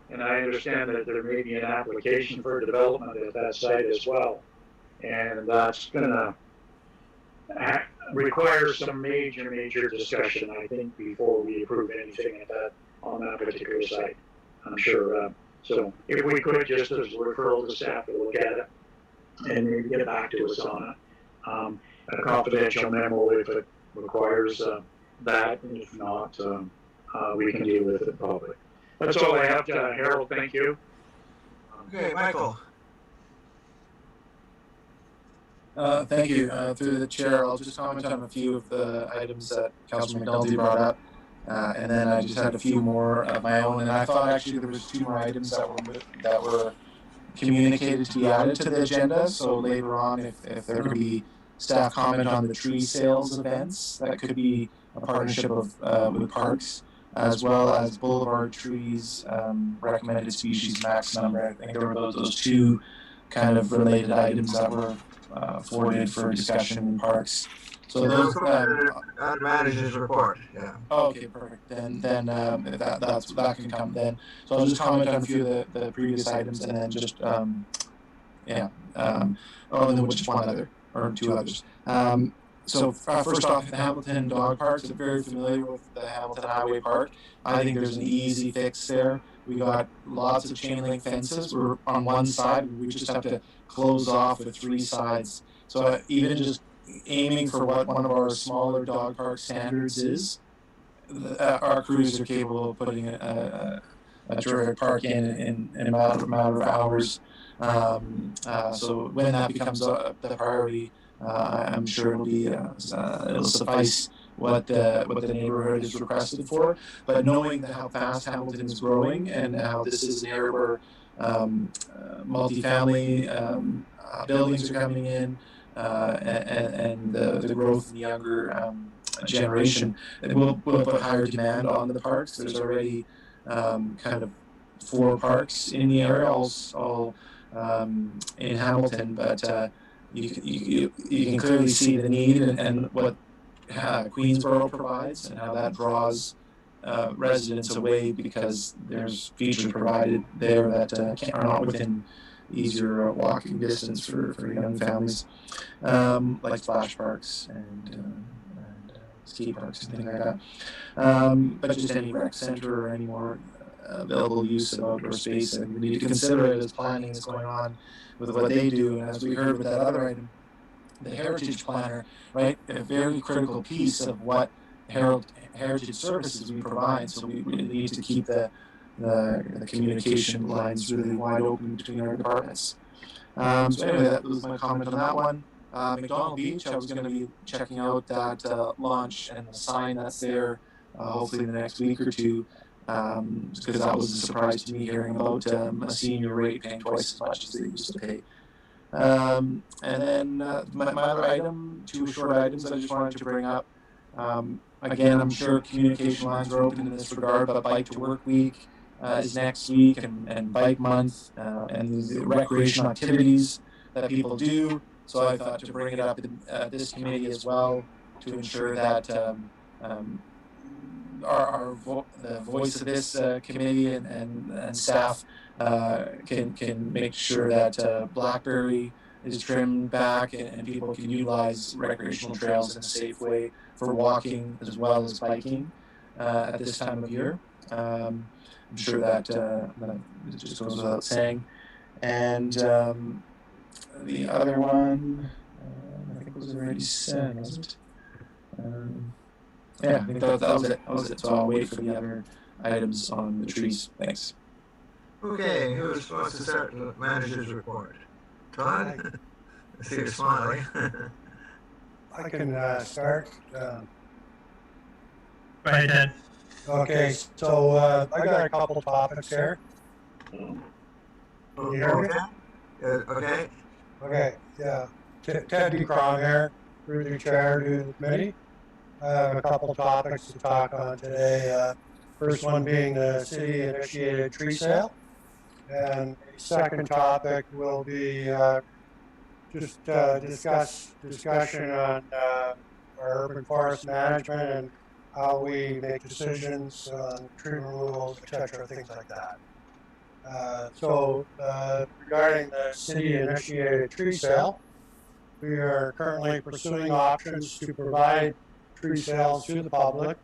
And I understand that there may be an application for development at that site as well. And that's going to require some major discussion, I think, before we approve anything on that particular site. I'm sure. So if we could, just as a referral to staff to look at it and maybe get back to us on it. A confidential memo if it requires that, and if not, we can deal with it probably. That's all I have, Harold. Thank you. Okay, Michael. Thank you. Through the chair, I'll just comment on a few of the items that Councilor McNulty brought up, and then I just had a few more of my own. And I thought actually there was 2 more items that were communicated to be added to the agenda. So later on, if there could be staff comment on the tree sales events, that could be a partnership with parks, as well as boulevard trees, recommended species max number. I think there were those 2 kind of related items that were forwarded for discussion in parks. So those manager's report. Yeah. Oh, okay, perfect. Then that can come then. So I'll just comment on a few of the previous items, and then just and then just one other or 2 others. So first off, the Hamilton Dog Parks. I'm very familiar with the Hamilton Highway Park. I think there's an easy fix there. We got lots of chain link fences. We're on one side. We just have to close off with 3 sides. So even just aiming for what one of our smaller dog park standards is, our crews are capable of putting a terrific park in a matter of hours. So when that becomes the priority, I'm sure it'll suffice what the neighborhood is requested for. But knowing how fast Hamilton is growing and how this is an area where multifamily buildings are coming in, and the growth in the younger generation, it will put higher demand on the parks. There's already kind of 4 parks in the area, all in Hamilton, but you can clearly see the need and what Queensborough provides and how that draws residents away, because there's features provided there that are not within easier walking distance for young families, like splash parks and skate parks and things like that. But just any rec center or any more available use of outdoor space, and we need to consider it as planning is going on with what they do. And as we heard with that other item, the heritage planner, right, a very critical piece of what heritage services we provide. So we really need to keep the communication lines really wide open between our departments. So anyway, that was my comment on that one. McDonald Beach, I was going to be checking out that launch and the sign that's there, hopefully in the next week or two, because that was a surprise to me hearing about a senior rate paying twice as much as they used to pay. And then my other item, two short items that I just wanted to bring up. Again, I'm sure communication lines are open in this regard, but Bike to Work Week is next week, and Bike Month, and the recreational activities that people do. So I thought to bring it up in this committee as well to ensure that the voice of this committee and staff can make sure that Blackberry is trimmed back and people can utilize recreational trails in a safe way for walking as well as biking at this time of year. I'm sure that it just goes without saying. And the other one, I think was already said, wasn't it? Yeah, I think that was it. That was it. So I'll wait for the other items on the trees. Thanks. Okay, who wants to start the manager's report? Todd? I see you're smiling. I can start. Go ahead, Ted. Okay, so I got a couple topics here. Can you hear me? Okay. Okay, yeah. Ted DeCrom here, through the chair to the committee. I have a couple topics to talk on today. First one being the city-initiated tree sale. And the second topic will be just discussion on our urban forest management and how we make decisions on tree removals, etc., things like that. Regarding the city-initiated tree sale, we are currently pursuing options to provide tree sales to the public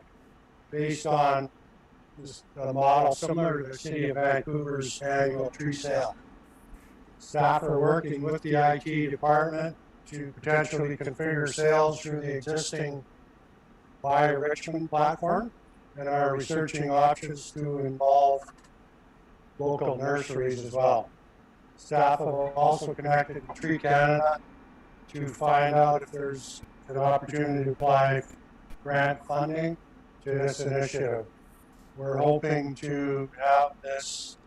based on a model similar to the City of Vancouver's annual tree sale. Staff are working with the IT department to potentially configure sales through the existing Buy Richmond platform and are researching options to involve local nurseries as well. Staff have also connected with Tree Canada to find out if there's an opportunity to apply grant funding to this initiative. We're hoping to have this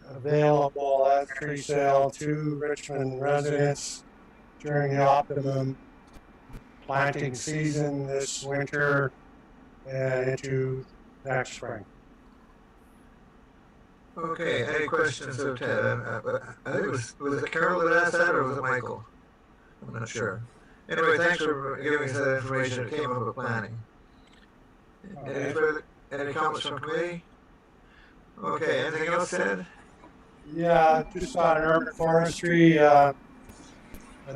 available as tree sale to Richmond residents during the optimum planting season this winter and into next spring. Okay, any questions of Ted? I think was it Carol that asked that, or was it Michael? I'm not sure. Anyway, thanks for giving us that information. It came up with planning. Any comments from committee? Okay, anything else, Ted? Yeah, just on urban forestry, I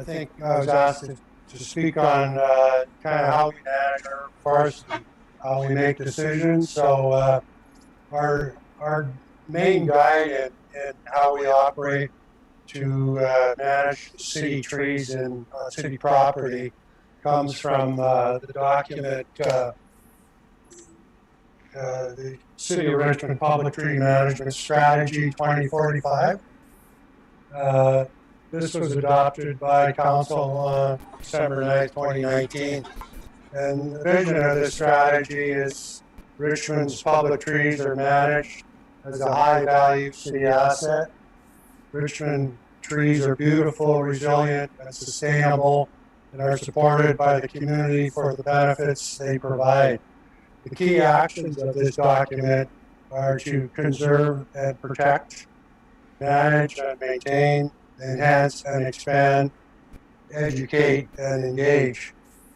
think I was asked to speak on kind of how we manage urban forestry, how we make decisions. So our main guide in how we operate to manage city trees and city property comes from the document, the City of Richmond Public Tree Management Strategy 2045. This was adopted by Council on December 9th, 2019. And the vision of this strategy is Richmond's public trees are managed as a high-value city asset. Richmond trees are beautiful, resilient, and sustainable, and are supported by the community for the benefits they provide. The key actions of this document are to conserve and protect, manage and maintain, enhance and expand, educate and engage.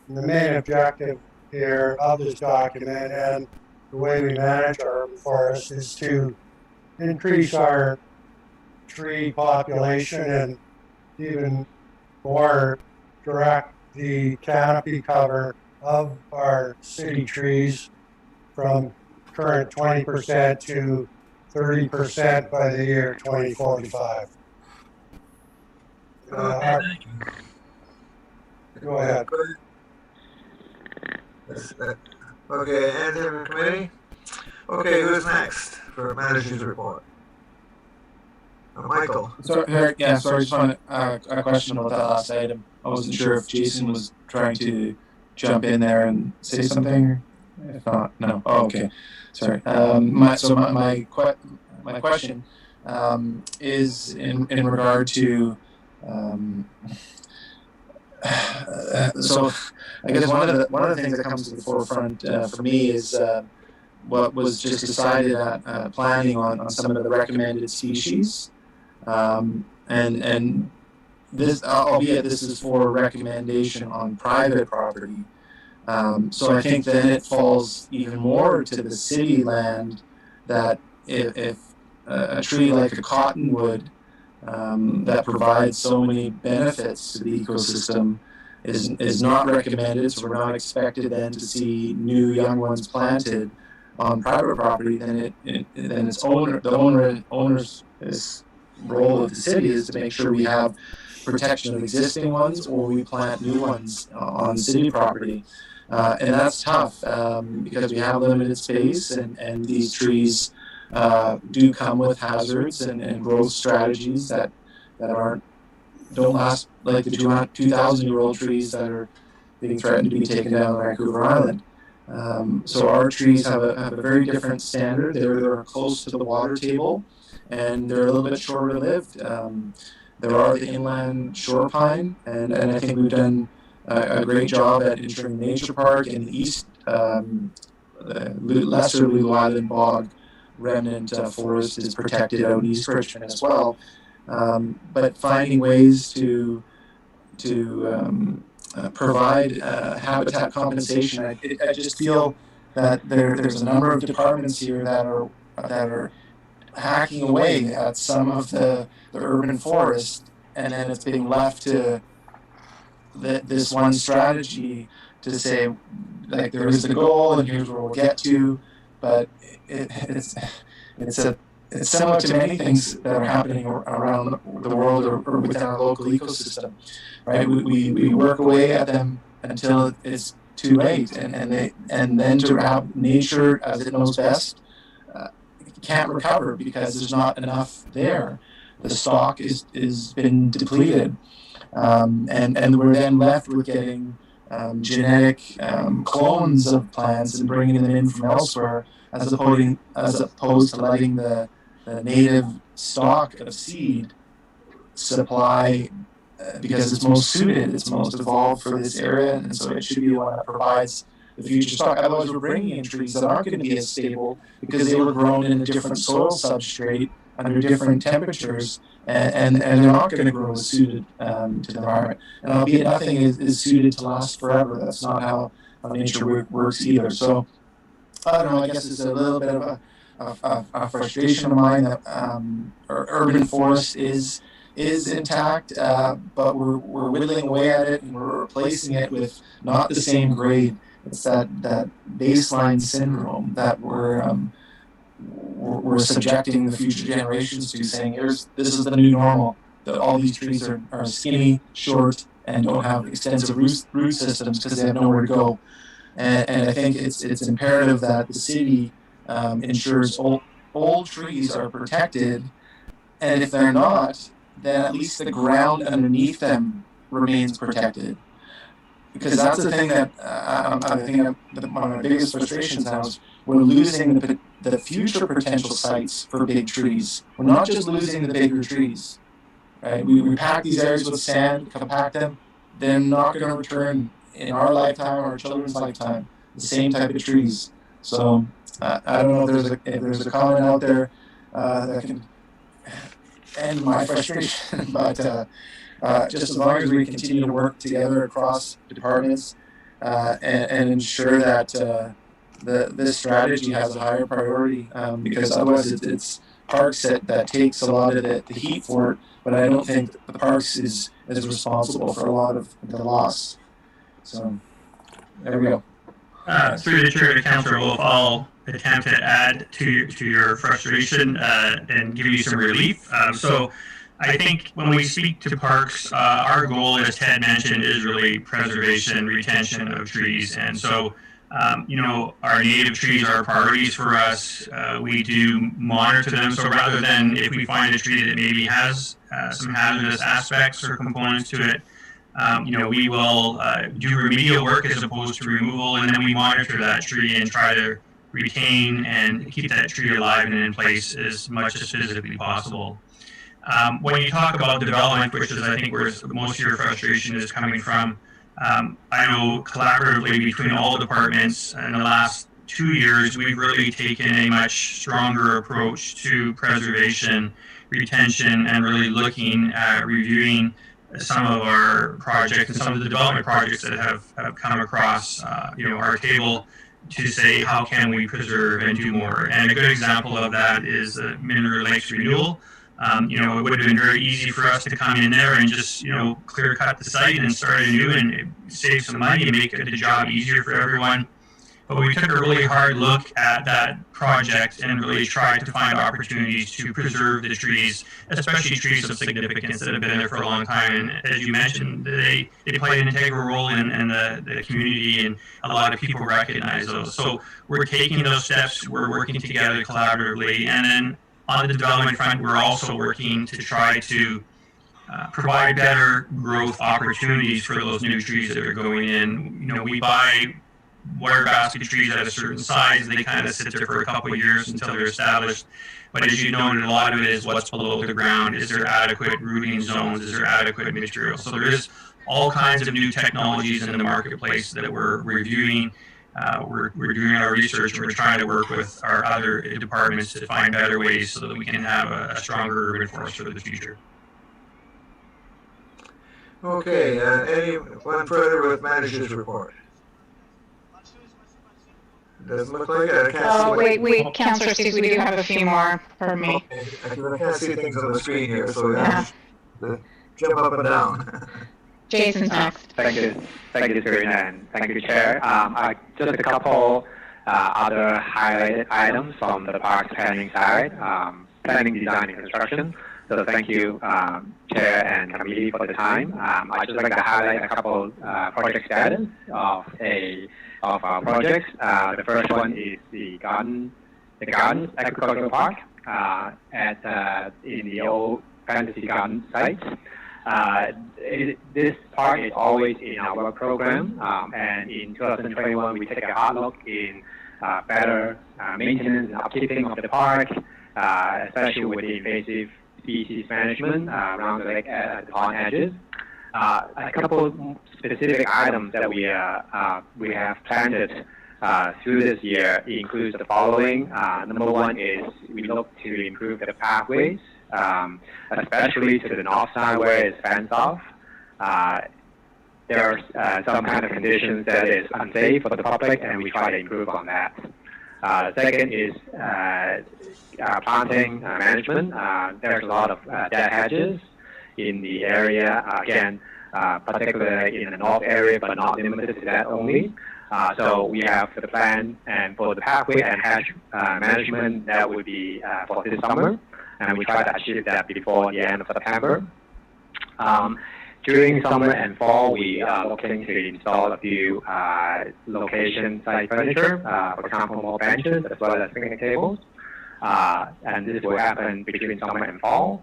And the main objective here of this document and the way we manage our urban forests is to increase our tree population and even more direct the canopy cover of our city trees from current 20% to 30% by the year 2045. Okay, thank you. Go ahead. Okay, and committee? Okay, who's next for manager's report? Michael. Sorry, just wanted a question about that last item. I wasn't sure if Jason was trying to jump in there and say something. If not, no. Oh, okay. Sorry. My question is in regard to so I guess one of the things that comes to the forefront for me is what was just decided at planning on some of the recommended species. And this, albeit this is for recommendation on private property. So I think then it falls even more to the city land that if a tree like a cottonwood that provides so many benefits to the ecosystem is not recommended, so we're not expected then to see new young ones planted on private property, then the owner's role of the city is to make sure we have protection of existing ones or we plant new ones on city property. And that's tough because we have limited space and these trees do come with hazards and growth strategies that don't last like the 2,000-year-old trees that are being threatened to be taken down on Vancouver Island. So our trees have a very different standard. They're close to the water table, and they're a little bit shorter lived. There are the inland shore pine, and I think we've done a great job at ensuring nature park in the east, lesser Lulu Island bog remnant forest is protected out in East Richmond as well. But finding ways to provide habitat compensation, I just feel that there's a number of departments here that are hacking away at some of the urban forest, and then it's being left to this one strategy to say, like, there is the goal and here's where we'll get to, but it's similar to many things that are happening around the world or within our local ecosystem, right? We work away at them until it's too late, and then to have nature as it knows best can't recover because there's not enough there. The stock is been depleted, and we're then left with getting genetic clones of plants and bringing them in from elsewhere, as opposed to letting the native stock of seed supply because it's most suited, it's most evolved for this area, and so it should be one that provides the future stock. Otherwise, we're bringing in trees that aren't going to be as stable because they were grown in a different soil substrate under different temperatures, and they're not going to grow as suited to the environment. And albeit nothing is suited to last forever, that's not how nature works either. So I don't know, I guess it's a little bit of a frustration of mine that our urban forest is intact, but we're whittling away at it and we're replacing it with not the same grade. It's that baseline syndrome that we're subjecting the future generations to, saying, this is the new normal. That all these trees are skinny, short, and don't have extensive root systems because they have nowhere to go. And I think it's imperative that the city ensures old trees are protected, and if they're not, then at least the ground underneath them remains protected. Because that's the thing that I think one of my biggest frustrations now is we're losing the future potential sites for big trees. We're not just losing the bigger trees, right? We pack these areas with sand, compact them. They're not going to return in our lifetime or our children's lifetime the same type of trees. So I don't know if there's a comment out there that can end my frustration, but just as long as we continue to work together across departments and ensure that this strategy has a higher priority, because otherwise it's parks that takes a lot of the heat for it, but I don't think the parks is responsible for a lot of the loss. So there we go. Through the chair to Councillor Wolf, I'll attempt to add to your frustration and give you some relief. So I think when we speak to parks, our goal, as Ted mentioned, is really preservation, retention of trees. And so, our native trees are priorities for us. We do monitor them. So rather than if we find a tree that maybe has some hazardous aspects or components to it, we will do remedial work as opposed to removal, and then we monitor that tree and try to retain and keep that tree alive and in place as much as physically possible. When you talk about development, which is I think where most of your frustration is coming from, I know collaboratively between all departments in the last 2 years, we've really taken a much stronger approach to preservation, retention, and really looking at reviewing some of our projects and some of the development projects that have come across our table to say how can we preserve and do more. And a good example of that is Mineral Lakes renewal. It would have been very easy for us to come in there and just clear cut the site and start anew and save some money and make the job easier for everyone. But we took a really hard look at that project and really tried to find opportunities to preserve the trees, especially trees of significance that have been there for a long time. And as you mentioned, they play an integral role in the community, and a lot of people recognize those. So we're taking those steps, we're working together collaboratively, and then on the development front, we're also working to try to provide better growth opportunities for those new trees that are going in. We buy water basket trees at a certain size, and they kind of sit there for a couple of years until they're established. But as you noted, a lot of it is what's below the ground. Is there adequate rooting zones? Is there adequate material? So there is all kinds of new technologies in the marketplace that we're reviewing. We're doing our research, and we're trying to work with our other departments to find better ways so that we can have a stronger urban forest for the future. Okay, anyone further with manager's report? Doesn't look like it. I can't see. Wait, Councillor Steves, we do have a few more for me. Okay. I can't see things on the screen here, so I have to jump up and down. Jason's next. Thank you, Serena, and thank you, Chair. Just a couple other highlighted items from the parks planning side, planning, design, and construction. So thank you, Chair and committee for the time. I'd just like to highlight a couple project status of our projects. The first one is the Gardens Agricultural Park in the old Fantasy Garden site. This park is always in our work program, and in 2021 we take a hard look in better maintenance and upkeeping of the park, especially with the invasive species management around the lake at the pond edges. A couple of specific items that we have planted through this year includes the following. Number one is we look to improve the pathways, especially to the north side where it's fenced off. There are some kind of conditions that is unsafe for the public, and we try to improve on that. Second is planting management. There's a lot of dead hedges in the area, again, particularly in the north area, but not limited to that only. So we have the plan and for the pathway and hedge management that would be for this summer, and we try to achieve that before the end of September. During summer and fall, we are looking to install a few location site furniture, for example, more benches as well as picnic tables. And this will happen between summer and fall.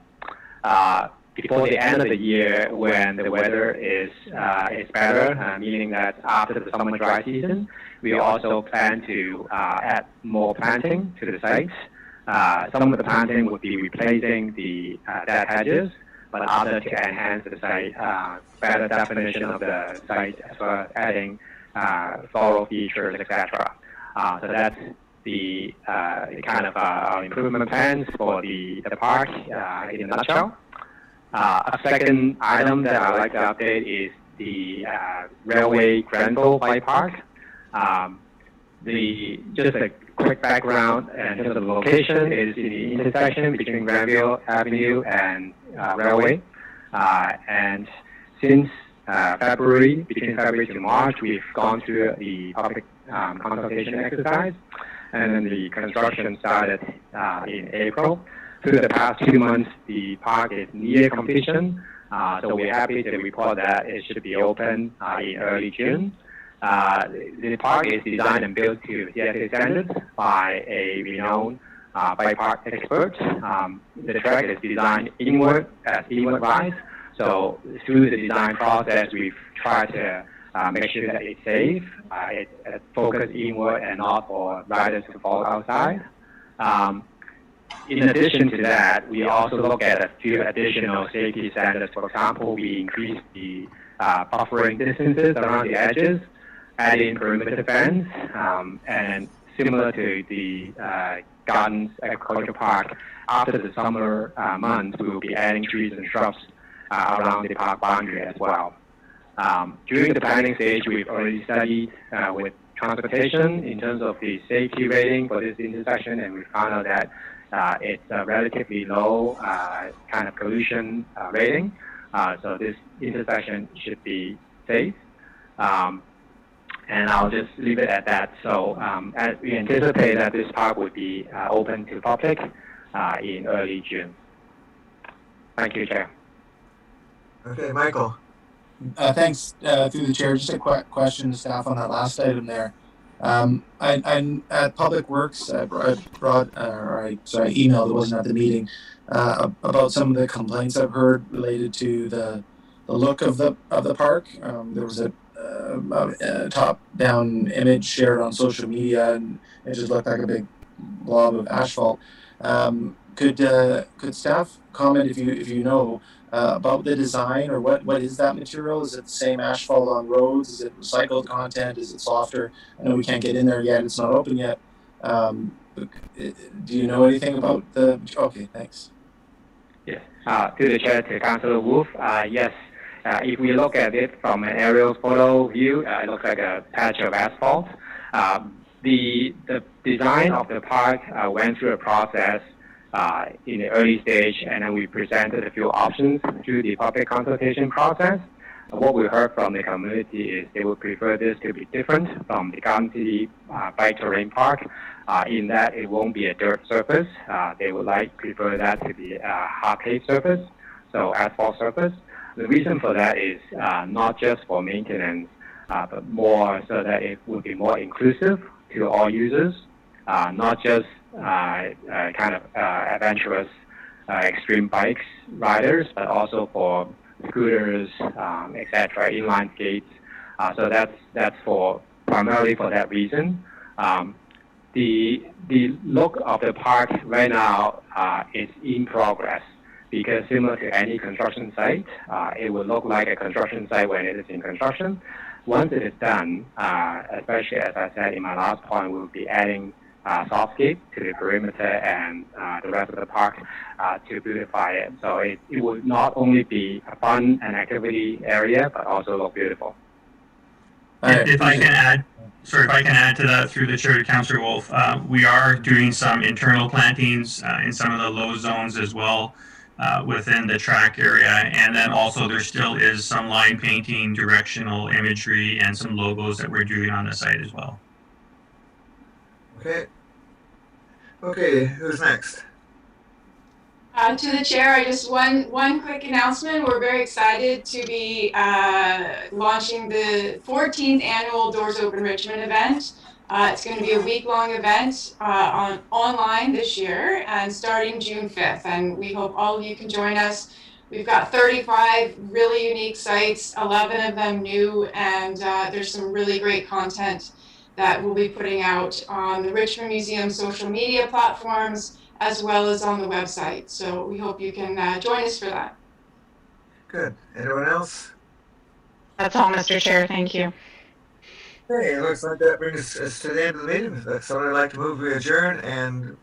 Before the end of the year, when the weather is better, meaning that after the summer dry season, we also plan to add more planting to the sites. Some of the planting would be replacing the dead hedges, but other to enhance the site, better definition of the site, as well as adding floral features, etc. So that's the kind of improvement plans for the park in a nutshell. A second item that I'd like to update is the Railway Granville Bike Park. Just a quick background in terms of the location is in the intersection between Granville Avenue and Railway. And since between February to March, we've gone through the public consultation exercise, and then the construction started in April. Through the past 2 months, the park is near completion, so we're happy to report that it should be open in early June. The park is designed and built to CSA standards by a renowned bike park expert. The track is designed inward rise. So through the design process, we've tried to make sure that it's safe. It's focused inward and not for riders to fall outside. In addition to that, we also look at a few additional safety standards. For example, we increased the buffering distances around the edges, adding perimeter fence, and similar to the Gardens Agricultural Park, after the summer months, we will be adding trees and shrubs around the park boundary as well. During the planning stage, we've already studied with transportation in terms of the safety rating for this intersection, and we found out that it's a relatively low kind of pollution rating. So this intersection should be safe. And I'll just leave it at that. So as we anticipate that this park would be open to public in early June. Thank you, Chair. Okay, Michael. Thanks, through the chair. Just a quick question to staff on that last item there. I at Public Works, I emailed, it wasn't at the meeting, about some of the complaints I've heard related to the look of the park. There was a top-down image shared on social media, and it just looked like a big blob of asphalt. Could staff comment if you know about the design, or what is that material? Is it the same asphalt on roads? Is it recycled content? Is it softer? I know we can't get in there yet; it's not open yet. Do you know anything about the? Okay, thanks. Yes. To the chair, to Councillor Wolf. Yes. If we look at it from an aerial photo view, it looks like a patch of asphalt. The design of the park went through a process in the early stage, and then we presented a few options through the public consultation process. What we heard from the community is they would prefer this to be different from the Garden City Bike Terrain Park, in that it won't be a dirt surface. They would prefer that to be a hard paved surface, so asphalt surface. The reason for that is not just for maintenance, but more so that it would be more inclusive to all users, not just kind of adventurous extreme bikes riders, but also for scooters, etc., inline skates. So that's primarily for that reason. The look of the park right now is in progress, because similar to any construction site, it will look like a construction site when it is in construction. Once it is done, especially as I said in my last point, we'll be adding softscape to the perimeter and the rest of the park to beautify it. So it will not only be a fun and activity area, but also look beautiful. If I can add to that through the chair to Councillor Wolf, we are doing some internal plantings in some of the low zones as well within the track area, and then also there still is some line painting, directional imagery, and some logos that we're doing on the site as well. Okay, who's next? To the chair, I just one quick announcement. We're very excited to be launching the 14th annual Doors Open Richmond event. It's going to be a week-long event online this year and starting June 5th. And we hope all of you can join us. We've got 35 really unique sites, 11 of them new, and there's some really great content that we'll be putting out on the Richmond Museum social media platforms, as well as on the website. So we hope you can join us for that. Good. Anyone else? That's all, Mr. Chair. Thank you. Okay, it looks like that brings us to the end of the meeting. Someone would like to move, we adjourn, and